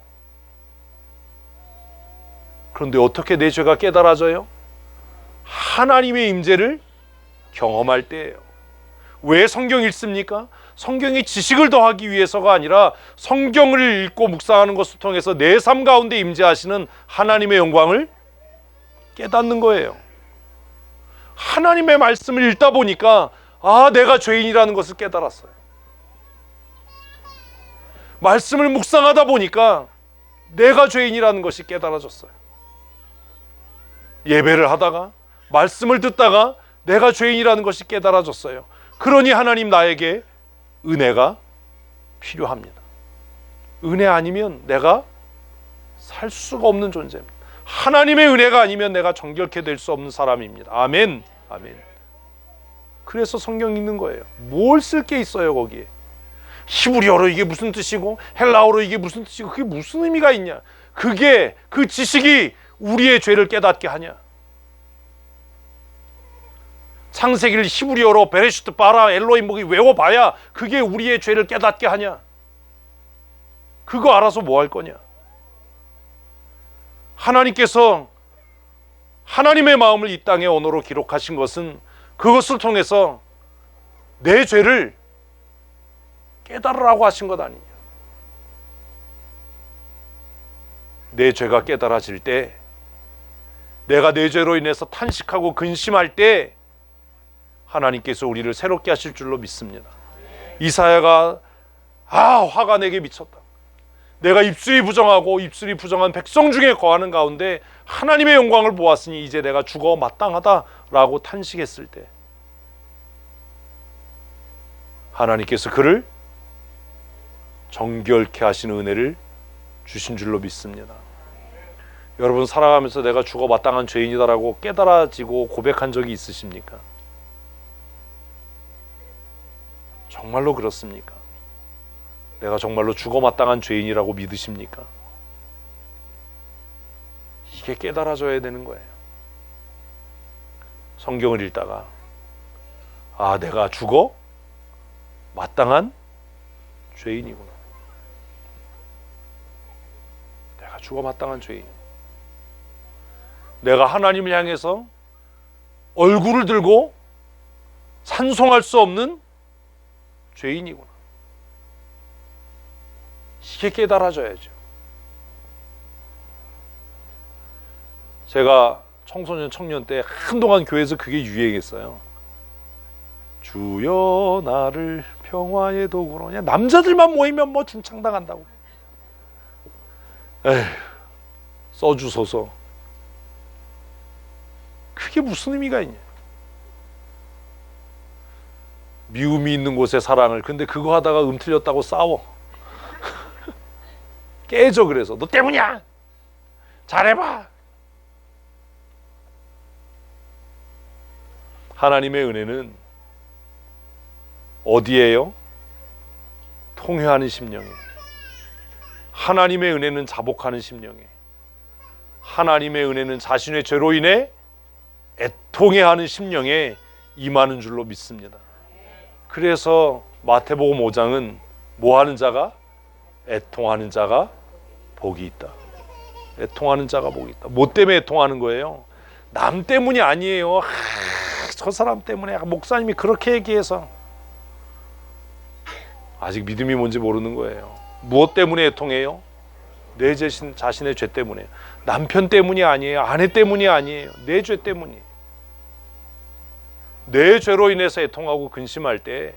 그런데 어떻게 내 죄가 깨달아져요? 하나님의 임재를 경험할 때예요. 왜 성경 읽습니까? 성경의 지식을 더하기 위해서가 아니라 성경을 읽고 묵상하는 것을 통해서 내 삶 가운데 임재하시는 하나님의 영광을 깨닫는 거예요. 하나님의 말씀을 읽다 보니까 내가 죄인이라는 것을 깨달았어요. 말씀을 묵상하다 보니까 내가 죄인이라는 것이 깨달아졌어요. 예배를 하다가 말씀을 듣다가 내가 죄인이라는 것이 깨달아졌어요. 그러니 하나님 나에게 은혜가 필요합니다. 은혜 아니면 내가 살 수가 없는 존재입니다. 하나님의 은혜가 아니면 내가 정결케 될 수 없는 사람입니다. 아멘. 아멘. 그래서 성경 읽는 거예요. 뭘 쓸 게 있어요 거기에? 히브리어로 이게 무슨 뜻이고 헬라어로 이게 무슨 뜻이고 그게 무슨 의미가 있냐? 그게 그 지식이 우리의 죄를 깨닫게 하냐? 창세기를 히브리어로 베레시트 바라 엘로힘 보기 외워봐야 그게 우리의 죄를 깨닫게 하냐? 그거 알아서 뭐 할 거냐? 하나님께서 하나님의 마음을 이 땅의 언어로 기록하신 것은 그것을 통해서 내 죄를 깨달으라고 하신 것 아니냐. 내 죄가 깨달아질 때, 내가 내 죄로 인해서 탄식하고 근심할 때 하나님께서 우리를 새롭게 하실 줄로 믿습니다. 이사야가 화가 내게 미쳤다. 내가 입술이 부정하고 입술이 부정한 백성 중에 거하는 가운데 하나님의 영광을 보았으니 이제 내가 죽어 마땅하다라고 탄식했을 때 하나님께서 그를 정결케 하시는 은혜를 주신 줄로 믿습니다. 여러분 살아가면서 내가 죽어 마땅한 죄인이다라고 깨달아지고 고백한 적이 있으십니까? 정말로 그렇습니까? 내가 정말로 죽어 마땅한 죄인이라고 믿으십니까? 이게 깨달아져야 되는 거예요. 성경을 읽다가 아, 내가 죽어 마땅한 죄인이구나. 내가 죽어 마땅한 죄인. 내가 하나님을 향해서 얼굴을 들고 찬송할 수 없는 죄인이구나. 이게 깨달아져야죠. 제가 청소년 청년 때 한동안 교회에서 그게 유행했어요. 주여 나를 평화의 도구로. 그냥 남자들만 모이면 뭐 중창당한다고. 에휴, 써주소서. 그게 무슨 의미가 있냐. 미움이 있는 곳에 사랑을. 근데 그거 하다가 틀렸다고 싸워. 깨져. 그래서 너 때문이야. 잘해봐. 하나님의 은혜는 어디에요? 통회하는 심령에. 하나님의 은혜는 자복하는 심령에. 하나님의 은혜는 자신의 죄로 인해 애통해하는 심령에 임하는 줄로 믿습니다. 그래서 마태복음 5장은 뭐하는 자가? 애통하는 자가 복이 있다. 애통하는 자가 복이 있다. 뭐 때문에 애통하는 거예요? 남 때문이 아니에요. 저 사람 때문에. 목사님이 그렇게 얘기해서. 아직 믿음이 뭔지 모르는 거예요. 무엇 때문에 애통해요? 내 자신의 죄 때문에. 남편 때문이 아니에요. 아내 때문이 아니에요. 내 죄 때문이에요. 내 죄로 인해서 애통하고 근심할 때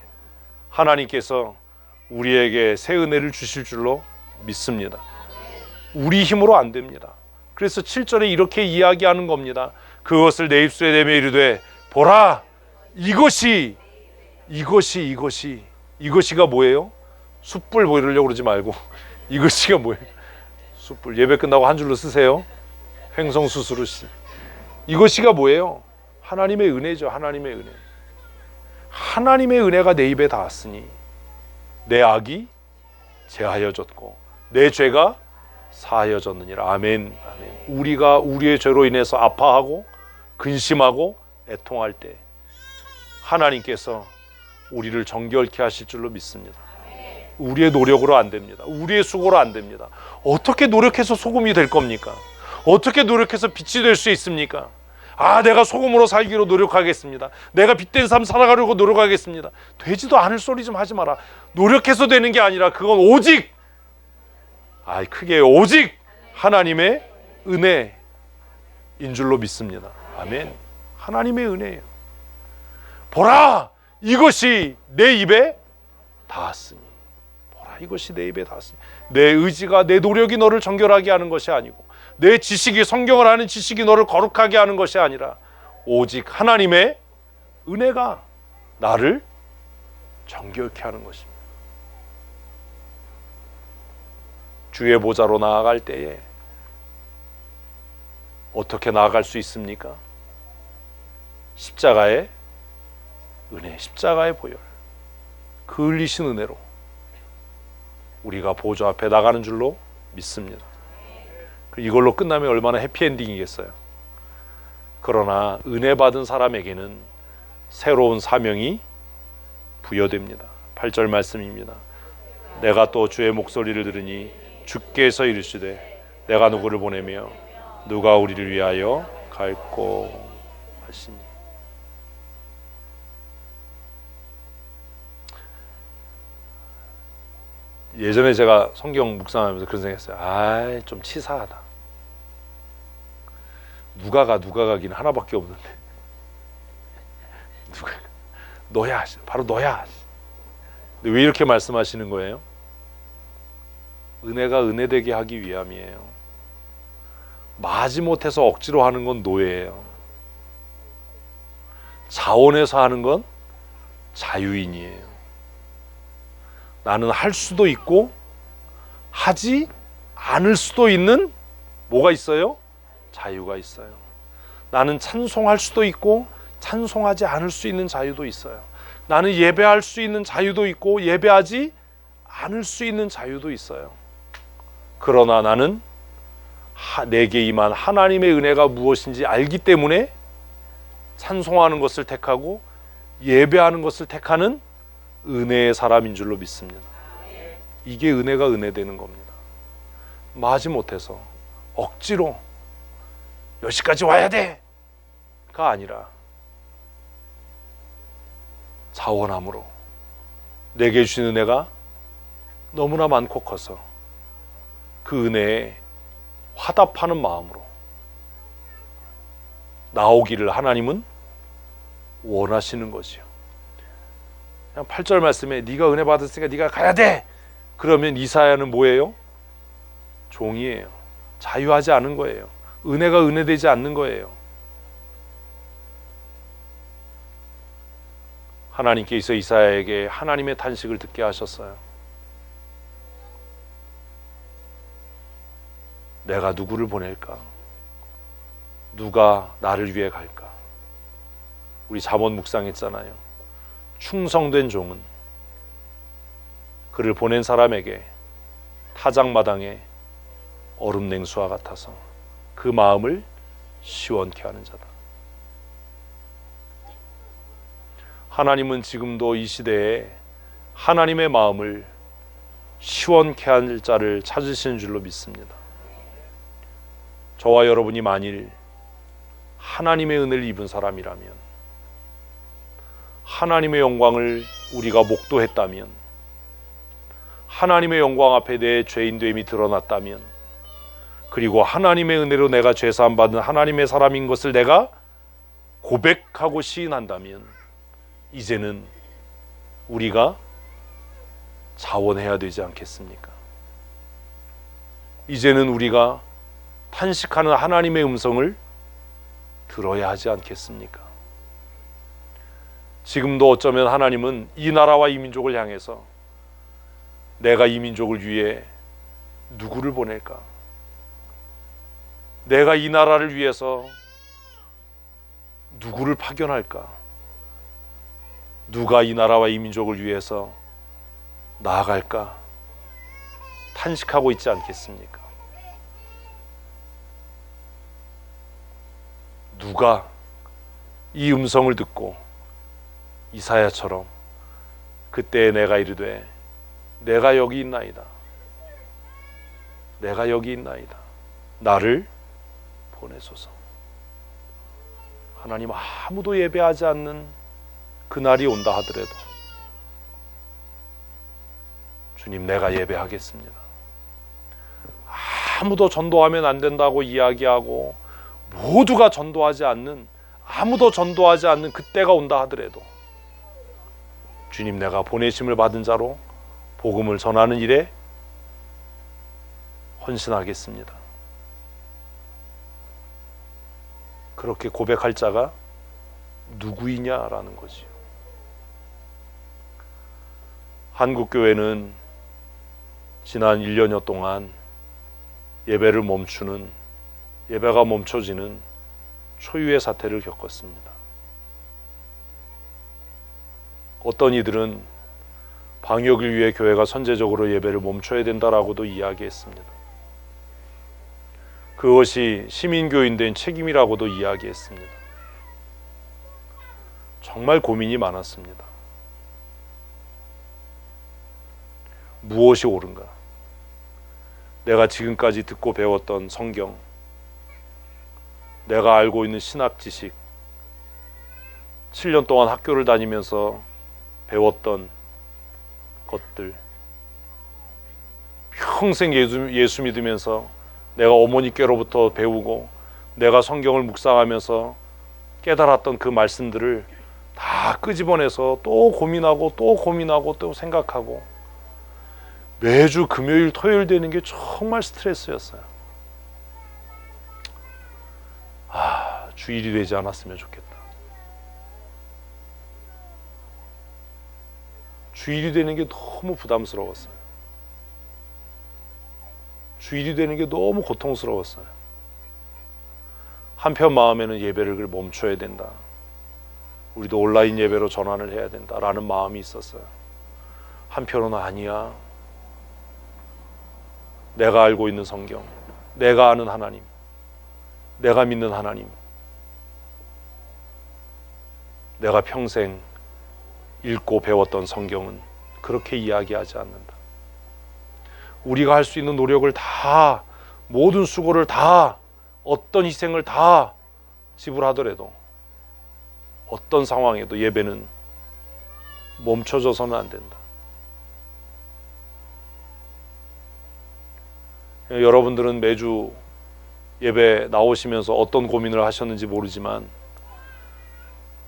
하나님께서 우리에게 새 은혜를 주실 줄로 믿습니다. 우리 힘으로 안 됩니다. 그래서 7절에 이렇게 이야기하는 겁니다. 그것을 내 입술에 대며 이르되 보라, 이것이가 뭐예요? 숯불 뭐 이러려고 그러지 말고 이것이가 뭐예요? 숯불. 예배 끝나고 한 줄로 쓰세요. 횡성수수르시. 이것이가 뭐예요? 하나님의 은혜죠. 하나님의 은혜. 하나님의 은혜가 내 입에 닿았으니 내 악이 제하여졌고 내 죄가 사하여졌느니라. 아멘. 아멘. 우리가 우리의 죄로 인해서 아파하고 근심하고 애통할 때 하나님께서 우리를 정결케 하실 줄로 믿습니다. 우리의 노력으로 안 됩니다. 우리의 수고로 안 됩니다. 어떻게 노력해서 소금이 될 겁니까? 어떻게 노력해서 빛이 될 수 있습니까? 아, 내가 소금으로 살기로 노력하겠습니다. 내가 빛된 삶 살아가려고 노력하겠습니다. 되지도 않을 소리 좀 하지 마라. 노력해서 되는 게 아니라 그건 오직, 크게 오직 하나님의 은혜인 줄로 믿습니다. 아멘. 하나님의 은혜예요. 보라, 이것이 내 입에 닿았으니. 보라, 이것이 내 입에 닿았으니. 내 의지가, 내 노력이 너를 정결하게 하는 것이 아니고 내 지식이, 성경을 아는 지식이 너를 거룩하게 하는 것이 아니라 오직 하나님의 은혜가 나를 정결케 하는 것입니다. 주의 보좌로 나아갈 때에 어떻게 나아갈 수 있습니까? 십자가의 은혜, 십자가의 보혈, 그 흘리신 은혜로 우리가 보좌 앞에 나가는 줄로 믿습니다. 이걸로 끝나면 얼마나 해피엔딩이겠어요. 그러나 은혜 받은 사람에게는 새로운 사명이 부여됩니다. 8절 말씀입니다. 내가 또 주의 목소리를 들으니 주께서 이르시되 내가 누구를 보내며 누가 우리를 위하여 갈꼬 하시니. 예전에 제가 성경 묵상하면서 그런 생각했어요. 좀 치사하다. 누가 가긴 하나밖에 없는데 너야, 바로 너야. 근데 왜 이렇게 말씀하시는 거예요? 은혜가 은혜되게 하기 위함이에요. 마지못해서 억지로 하는 건 노예예요. 자원해서 하는 건 자유인이에요. 나는 할 수도 있고 하지 않을 수도 있는 뭐가 있어요? 자유가 있어요. 나는 찬송할 수도 있고 찬송하지 않을 수 있는 자유도 있어요. 나는 예배할 수 있는 자유도 있고 예배하지 않을 수 있는 자유도 있어요. 그러나 나는 내게 임한 하나님의 은혜가 무엇인지 알기 때문에 찬송하는 것을 택하고 예배하는 것을 택하는 은혜의 사람인 줄로 믿습니다. 이게 은혜가 은혜되는 겁니다. 마지못해서 억지로 몇 시까지 와야 돼가 아니라 자원함으로 내게 주신 은혜가 너무나 많고 커서 그 은혜에 화답하는 마음으로 나오기를 하나님은 원하시는 거지요. 그냥 8절 말씀에 네가 은혜 받았으니까 네가 가야 돼. 그러면 이사야는 뭐예요? 종이에요. 자유하지 않은 거예요. 은혜가 은혜되지 않는 거예요. 하나님께서 이사야에게 하나님의 탄식을 듣게 하셨어요. 내가 누구를 보낼까? 누가 나를 위해 갈까? 우리 잠언 묵상했잖아요. 충성된 종은 그를 보낸 사람에게 타작마당에 얼음 냉수와 같아서 그 마음을 시원케 하는 자다. 하나님은 지금도 이 시대에 하나님의 마음을 시원케 할 자를 찾으시는 줄로 믿습니다. 저와 여러분이 만일 하나님의 은혜를 입은 사람이라면, 하나님의 영광을 우리가 목도했다면, 하나님의 영광 앞에 내 죄인됨이 드러났다면, 그리고 하나님의 은혜로 내가 죄사함 받은 하나님의 사람인 것을 내가 고백하고 시인한다면, 이제는 우리가 자원해야 되지 않겠습니까? 이제는 우리가 탄식하는 하나님의 음성을 들어야 하지 않겠습니까? 지금도 어쩌면 하나님은 이 나라와 이 민족을 향해서 내가 이 민족을 위해 누구를 보낼까? 내가 이 나라를 위해서 누구를 파견할까? 누가 이 나라와 이 민족을 위해서 나아갈까? 탄식하고 있지 않겠습니까? 누가 이 음성을 듣고 이사야처럼 그때 내가 이르되 내가 여기 있나이다, 내가 여기 있나이다, 나를 보내소서. 하나님, 아무도 예배하지 않는 그날이 온다 하더라도 주님, 내가 예배하겠습니다. 아무도 전도하면 안 된다고 이야기하고 모두가 전도하지 않는, 아무도 전도하지 않는 그때가 온다 하더라도 주님, 내가 보내심을 받은 자로 복음을 전하는 일에 헌신하겠습니다. 그렇게 고백할 자가 누구이냐라는 거지요. 한국교회는 지난 1년여 동안 예배를 멈추는, 예배가 멈춰지는 초유의 사태를 겪었습니다. 어떤 이들은 방역을 위해 교회가 선제적으로 예배를 멈춰야 된다라고도 이야기했습니다. 그것이 시민교인된 책임이라고도 이야기했습니다. 정말 고민이 많았습니다. 무엇이 옳은가? 내가 지금까지 듣고 배웠던 성경, 내가 알고 있는 신학 지식, 7년 동안 학교를 다니면서 배웠던 것들, 평생 예수 믿으면서 내가 어머니께로부터 배우고 내가 성경을 묵상하면서 깨달았던 그 말씀들을 다 끄집어내서 또 고민하고 또 고민하고 또 생각하고 매주 금요일 토요일 되는 게 정말 스트레스였어요. 주일이 되지 않았으면 좋겠다. 주일이 되는 게 너무 부담스러웠어요. 주일이 되는 게 너무 고통스러웠어요. 한편 마음에는 예배를 멈춰야 된다. 우리도 온라인 예배로 전환을 해야 된다라는 마음이 있었어요. 한편으로는 아니야. 내가 알고 있는 성경, 내가 아는 하나님, 내가 믿는 하나님, 내가 평생 읽고 배웠던 성경은 그렇게 이야기하지 않는다. 우리가 할 수 있는 노력을 다, 모든 수고를 다, 어떤 희생을 다 지불하더라도 어떤 상황에도 예배는 멈춰져서는 안 된다. 여러분들은 매주 예배 나오시면서 어떤 고민을 하셨는지 모르지만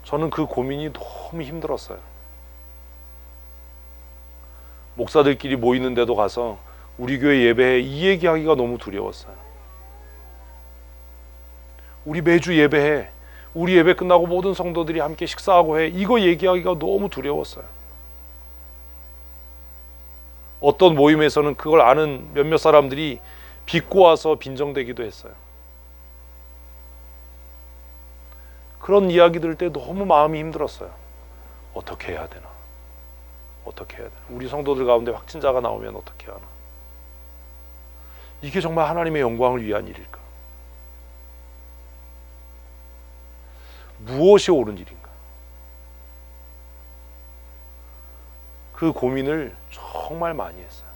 저는 그 고민이 너무 힘들었어요. 목사들끼리 모이는데도 가서 우리 교회 예배에 이 얘기하기가 너무 두려웠어요. 우리 매주 예배해, 우리 예배 끝나고 모든 성도들이 함께 식사하고 해, 이거 얘기하기가 너무 두려웠어요. 어떤 모임에서는 그걸 아는 몇몇 사람들이 빚고 와서 빈정대기도 했어요. 그런 이야기 들을 때 너무 마음이 힘들었어요. 어떻게 해야 되나? 어떻게 해야 되나? 우리 성도들 가운데 확진자가 나오면 어떻게 하나? 이게 정말 하나님의 영광을 위한 일일까? 무엇이 옳은 일인가? 그 고민을 정말 많이 했어요.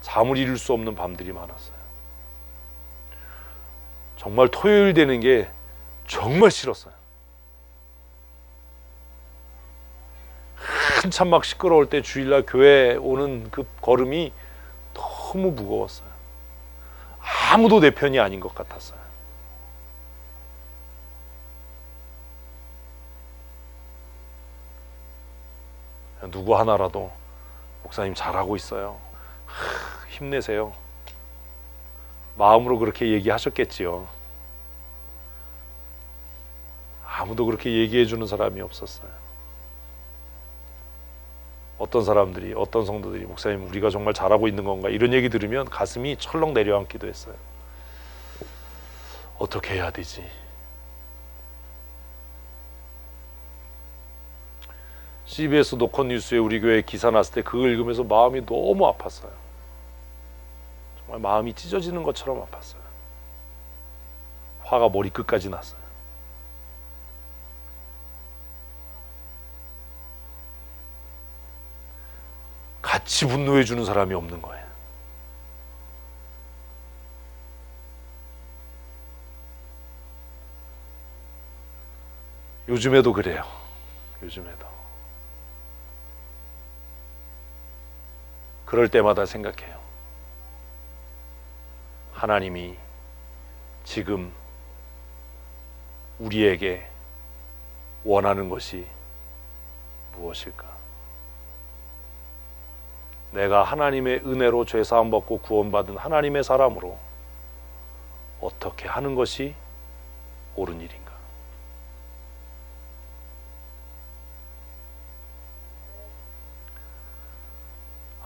잠을 이룰 수 없는 밤들이 많았어요. 정말 토요일 되는 게 정말 싫었어요. 한참 막 시끄러울 때 주일날 교회 오는 그 걸음이 너무 무거웠어요. 아무도 내 편이 아닌 것 같았어요. 누구 하나라도 목사님 잘하고 있어요. 힘내세요. 마음으로 그렇게 얘기하셨겠지요. 아무도 그렇게 얘기해 주는 사람이 없었어요. 어떤 사람들이, 어떤 성도들이 목사님 우리가 정말 잘하고 있는 건가 이런 얘기 들으면 가슴이 철렁 내려앉기도 했어요. 어떻게 해야 되지? CBS 노컷 뉴스에 우리 교회 기사 났을 때 그걸 읽으면서 마음이 너무 아팠어요. 정말 마음이 찢어지는 것처럼 아팠어요. 화가 머리끝까지 났어요. 같이 분노해 주는 사람이 없는 거예요. 요즘에도 그래요. 요즘에도. 그럴 때마다 생각해요. 하나님이 지금 우리에게 원하는 것이 무엇일까? 내가 하나님의 은혜로 죄사함 받고 구원받은 하나님의 사람으로 어떻게 하는 것이 옳은 일인가?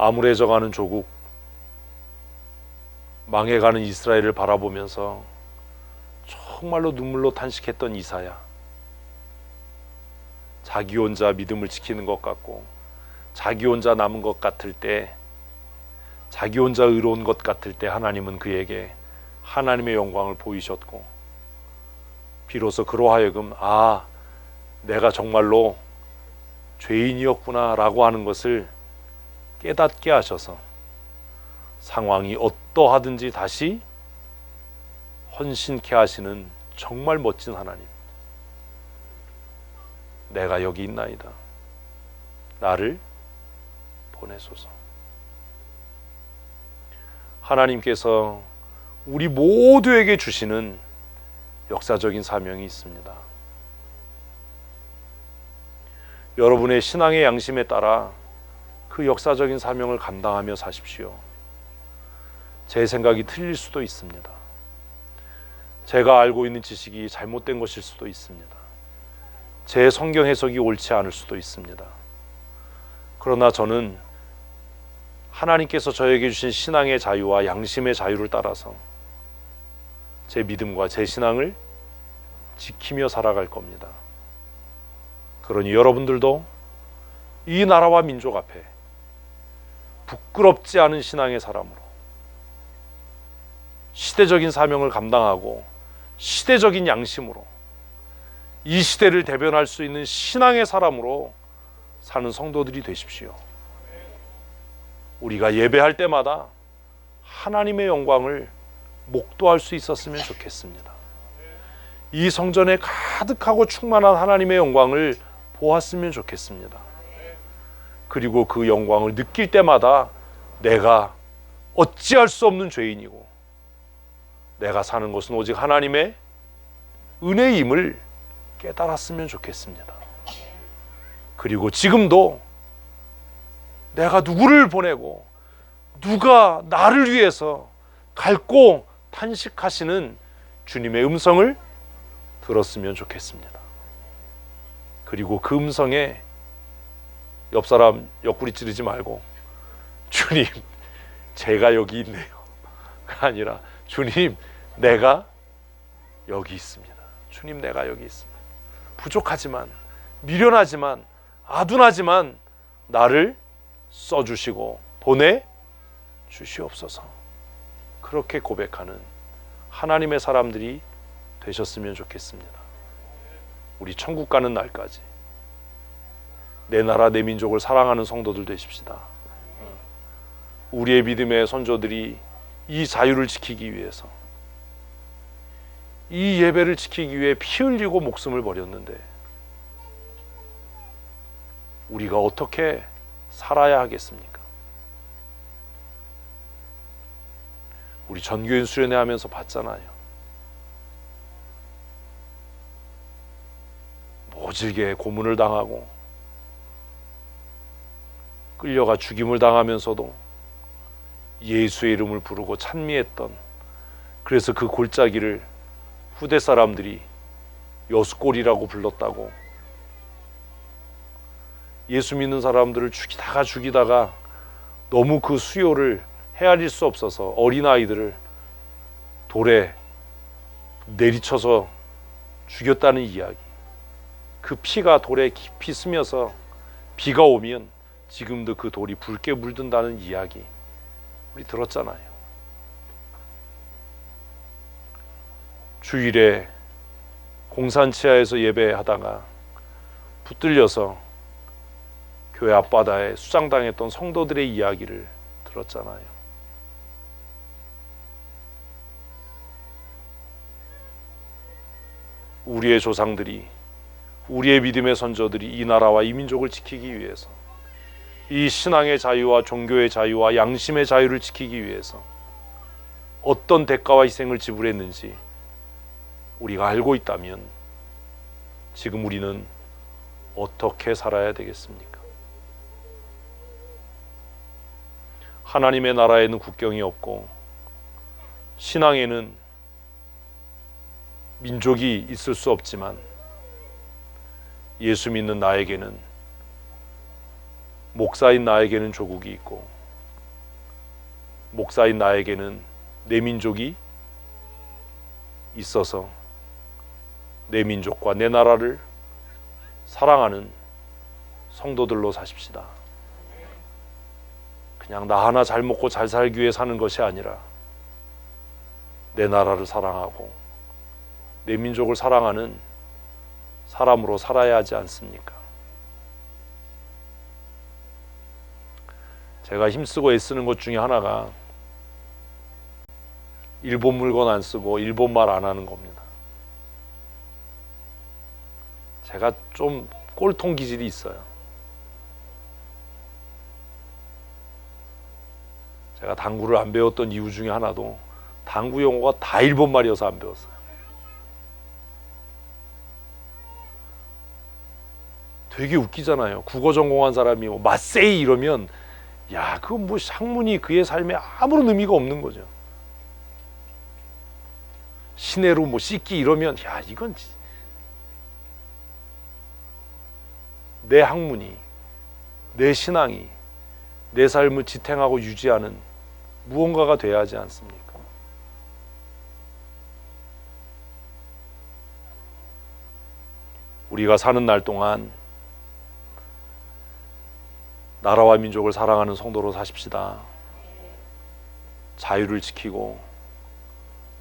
암울해져가는 조국, 망해가는 이스라엘을 바라보면서 정말로 눈물로 탄식했던 이사야. 자기 혼자 믿음을 지키는 것 같고 자기 혼자 남은 것 같을 때, 자기 혼자 의로운 것 같을 때 하나님은 그에게 하나님의 영광을 보이셨고 비로소 그로 하여금 내가 정말로 죄인이었구나 라고 하는 것을 깨닫게 하셔서 상황이 어떠하든지 다시 헌신케 하시는 정말 멋진 하나님. 내가 여기 있나이다. 나를 보내소서. 하나님께서 우리 모두에게 주시는 역사적인 사명이 있습니다. 여러분의 신앙의 양심에 따라 그 역사적인 사명을 감당하며 사십시오. 제 생각이 틀릴 수도 있습니다. 제가 알고 있는 지식이 잘못된 것일 수도 있습니다. 제 성경 해석이 옳지 않을 수도 있습니다. 그러나 저는 하나님께서 저에게 주신 신앙의 자유와 양심의 자유를 따라서 제 믿음과 제 신앙을 지키며 살아갈 겁니다. 그러니 여러분들도 이 나라와 민족 앞에 부끄럽지 않은 신앙의 사람으로 시대적인 사명을 감당하고 시대적인 양심으로 이 시대를 대변할 수 있는 신앙의 사람으로 사는 성도들이 되십시오. 우리가 예배할 때마다 하나님의 영광을 목도할 수 있었으면 좋겠습니다. 이 성전에 가득하고 충만한 하나님의 영광을 보았으면 좋겠습니다. 그리고 그 영광을 느낄 때마다 내가 어찌할 수 없는 죄인이고 내가 사는 것은 오직 하나님의 은혜임을 깨달았으면 좋겠습니다. 그리고 지금도 내가 누구를 보내고 누가 나를 위해서 갈고 탄식하시는 주님의 음성을 들었으면 좋겠습니다. 그리고 그 음성에 옆 사람 옆구리 찌르지 말고 주님 제가 여기 있네요 가 아니라 주님 내가 여기 있습니다. 주님 내가 여기 있습니다. 부족하지만 미련하지만 아둔하지만 나를 써주시고 보내주시옵소서. 그렇게 고백하는 하나님의 사람들이 되셨으면 좋겠습니다. 우리 천국 가는 날까지 내 나라 내 민족을 사랑하는 성도들 되십시다. 우리의 믿음의 선조들이 이 자유를 지키기 위해서 이 예배를 지키기 위해 피 흘리고 목숨을 버렸는데 우리가 어떻게 살아야 하겠습니까? 우리 전교인 수련회 하면서 봤잖아요. 모질게 고문을 당하고 끌려가 죽임을 당하면서도 예수의 이름을 부르고 찬미했던, 그래서 그 골짜기를 후대 사람들이 여수골이라고 불렀다고. 예수 믿는 사람들을 죽이다가 너무 그 수요를 헤아릴 수 없어서 어린아이들을 돌에 내리쳐서 죽였다는 이야기. 그 피가 돌에 깊이 스며서 비가 오면 지금도 그 돌이 붉게 물든다는 이야기 우리 들었잖아요. 주일에 공산치하에서 예배하다가 붙들려서 교회 앞바다에 수장당했던 성도들의 이야기를 들었잖아요. 우리의 조상들이, 우리의 믿음의 선조들이 이 나라와 이 민족을 지키기 위해서, 이 신앙의 자유와 종교의 자유와 양심의 자유를 지키기 위해서 어떤 대가와 희생을 지불했는지 우리가 알고 있다면 지금 우리는 어떻게 살아야 되겠습니까? 하나님의 나라에는 국경이 없고 신앙에는 민족이 있을 수 없지만 예수 믿는 나에게는, 목사인 나에게는 조국이 있고 목사인 나에게는 내 민족이 있어서 내 민족과 내 나라를 사랑하는 성도들로 사십시다. 그냥 나 하나 잘 먹고 잘 살기 위해 사는 것이 아니라 내 나라를 사랑하고 내 민족을 사랑하는 사람으로 살아야 하지 않습니까? 제가 힘쓰고 애쓰는 것 중에 하나가 일본 물건 안 쓰고 일본 말 안 하는 겁니다. 제가 좀 꼴통 기질이 있어요. 제가 당구를 안 배웠던 이유 중에 하나도 당구 용어가 다 일본 말이어서 안 배웠어요. 되게 웃기잖아요. 국어 전공한 사람이 뭐 마세이 이러면 야, 그건 뭐 학문이 그의 삶에 아무런 의미가 없는 거죠. 시내로 뭐 씻기 이러면 야, 이건 내 학문이, 내 신앙이 내 삶을 지탱하고 유지하는 무언가가 돼야 하지 않습니까? 우리가 사는 날 동안 나라와 민족을 사랑하는 성도로 사십시다. 자유를 지키고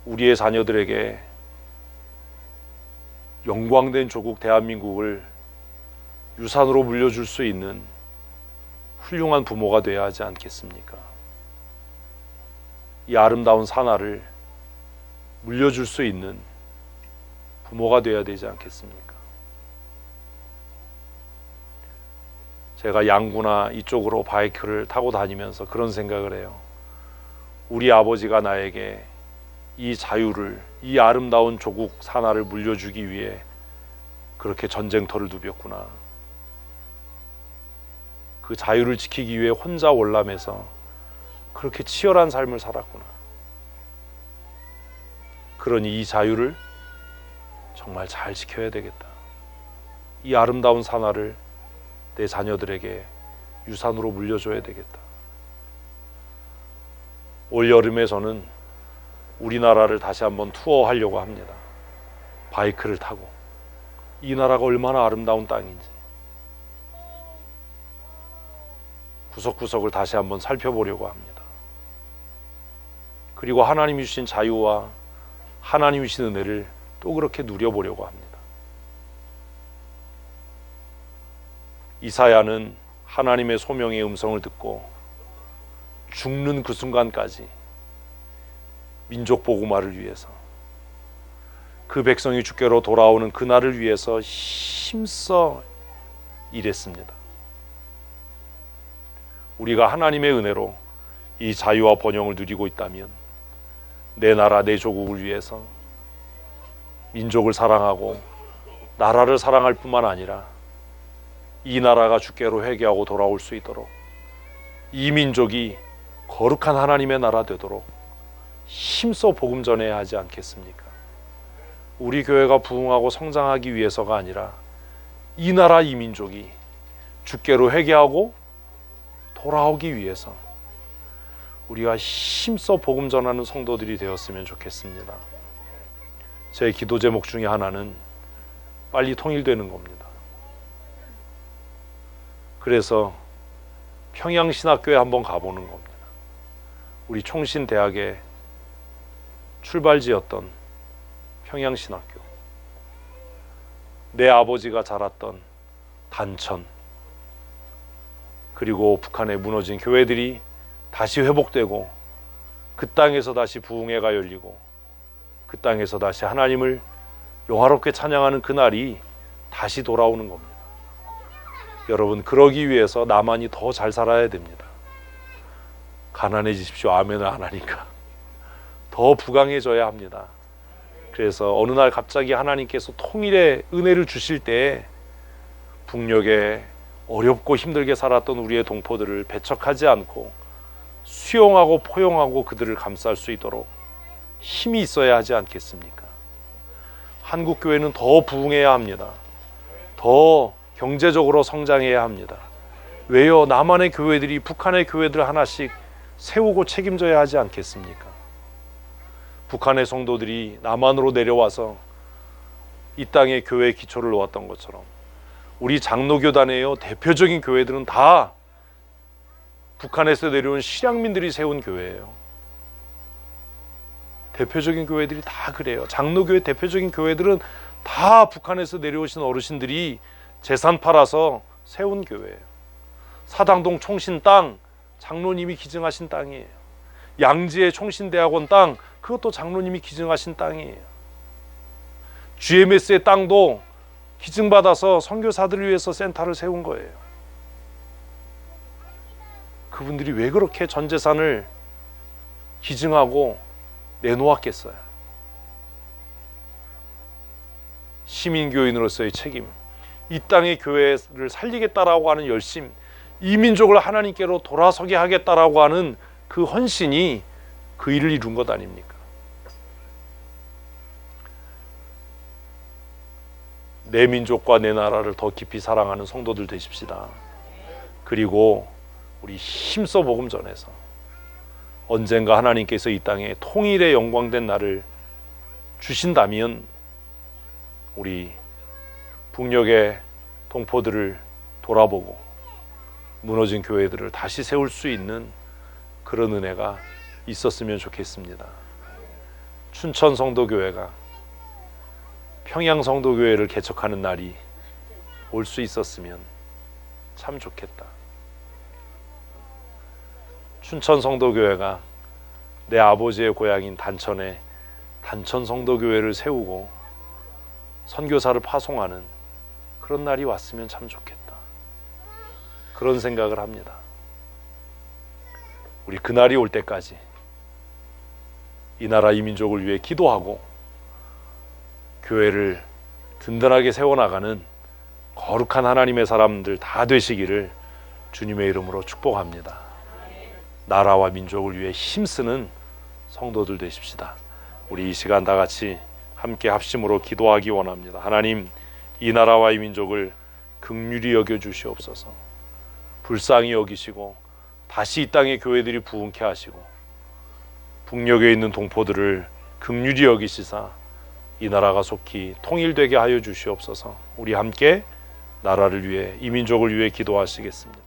우리의 자녀들에게 영광된 조국 대한민국을 유산으로 물려줄 수 있는 훌륭한 부모가 되어야 하지 않겠습니까? 이 아름다운 산하를 물려줄 수 있는 부모가 되어야 되지 않겠습니까? 제가 양구나 이쪽으로 바이크를 타고 다니면서 그런 생각을 해요. 우리 아버지가 나에게 이 자유를, 이 아름다운 조국 산하를 물려주기 위해 그렇게 전쟁터를 누볐구나. 그 자유를 지키기 위해 혼자 월남해서 그렇게 치열한 삶을 살았구나. 그러니 이 자유를 정말 잘 지켜야 되겠다. 이 아름다운 산하를 내 자녀들에게 유산으로 물려줘야 되겠다. 올 여름에 저는 우리나라를 다시 한번 투어하려고 합니다. 바이크를 타고 이 나라가 얼마나 아름다운 땅인지 구석구석을 다시 한번 살펴보려고 합니다. 그리고 하나님이 주신 자유와 하나님이 주신 은혜를 또 그렇게 누려보려고 합니다. 이사야는 하나님의 소명의 음성을 듣고 죽는 그 순간까지 민족 복음화를 위해서, 그 백성이 주께로 돌아오는 그날을 위해서 힘써 일했습니다. 우리가 하나님의 은혜로 이 자유와 번영을 누리고 있다면 내 나라, 내 조국을 위해서 민족을 사랑하고 나라를 사랑할 뿐만 아니라 이 나라가 주께로 회개하고 돌아올 수 있도록, 이 민족이 거룩한 하나님의 나라 되도록 힘써 복음 전해야 하지 않겠습니까? 우리 교회가 부흥하고 성장하기 위해서가 아니라 이 나라, 이 민족이 주께로 회개하고 돌아오기 위해서 우리가 힘써 복음 전하는 성도들이 되었으면 좋겠습니다. 제 기도 제목 중에 하나는 빨리 통일되는 겁니다. 그래서 평양신학교에 한번 가보는 겁니다. 우리 총신대학의 출발지였던 평양신학교, 내 아버지가 자랐던 단천, 그리고 북한에 무너진 교회들이 다시 회복되고 그 땅에서 다시 부흥회가 열리고 그 땅에서 다시 하나님을 영화롭게 찬양하는 그날이 다시 돌아오는 겁니다. 여러분, 그러기 위해서 나만이 더 잘 살아야 됩니다. 가난해지십시오 아멘을 안 하니까. 더 부강해져야 합니다. 그래서 어느 날 갑자기 하나님께서 통일의 은혜를 주실 때 북녘에 어렵고 힘들게 살았던 우리의 동포들을 배척하지 않고 수용하고 포용하고 그들을 감쌀 수 있도록 힘이 있어야 하지 않겠습니까? 한국교회는 더 부흥해야 합니다. 더 경제적으로 성장해야 합니다. 왜요? 남한의 교회들이 북한의 교회들 하나씩 세우고 책임져야 하지 않겠습니까? 북한의 성도들이 남한으로 내려와서 이 땅에 교회의 기초를 놓았던 것처럼 우리 장로교단의 대표적인 교회들은 다 북한에서 내려온 실향민들이 세운 교회예요. 대표적인 교회들이 다 그래요. 장로교회 대표적인 교회들은 다 북한에서 내려오신 어르신들이 재산 팔아서 세운 교회예요. 사당동 총신 땅, 장로님이 기증하신 땅이에요. 양지의 총신대학원 땅, 그것도 장로님이 기증하신 땅이에요. GMS의 땅도 기증받아서 선교사들을 위해서 센터를 세운 거예요. 그분들이 왜 그렇게 전 재산을 기증하고 내놓았겠어요? 시민교인으로서의 책임, 이 땅의 교회를 살리겠다라고 하는 열심, 이 민족을 하나님께로 돌아서게 하겠다라고 하는 그 헌신이 그 일을 이룬 것 아닙니까? 내 민족과 내 나라를 더 깊이 사랑하는 성도들 되십시다. 그리고 우리 힘써 복음 전해서 언젠가 하나님께서 이 땅에 통일의 영광된 날을 주신다면 우리 북녘의 동포들을 돌아보고 무너진 교회들을 다시 세울 수 있는 그런 은혜가 있었으면 좋겠습니다. 춘천 성도교회가 평양 성도교회를 개척하는 날이 올 수 있었으면 참 좋겠다. 춘천 성도교회가 내 아버지의 고향인 단천에 단천 성도교회를 세우고 선교사를 파송하는 그런 날이 왔으면 참 좋겠다. 그런 생각을 합니다. 우리 그날이 올 때까지 이 나라 이 민족을 위해 기도하고 교회를 든든하게 세워나가는 거룩한 하나님의 사람들 다 되시기를 주님의 이름으로 축복합니다. 나라와 민족을 위해 힘쓰는 성도들 되십시다. 우리 이 시간 다 같이 함께 합심으로 기도하기 원합니다. 하나님, 이 나라와 이 민족을 긍휼히 여겨 주시옵소서. 불쌍히 여기시고 다시 이 땅의 교회들이 부흥케 하시고 북녘에 있는 동포들을 긍휼히 여기시사 이 나라가 속히 통일되게 하여 주시옵소서. 우리 함께 나라를 위해 이 민족을 위해 기도하시겠습니다.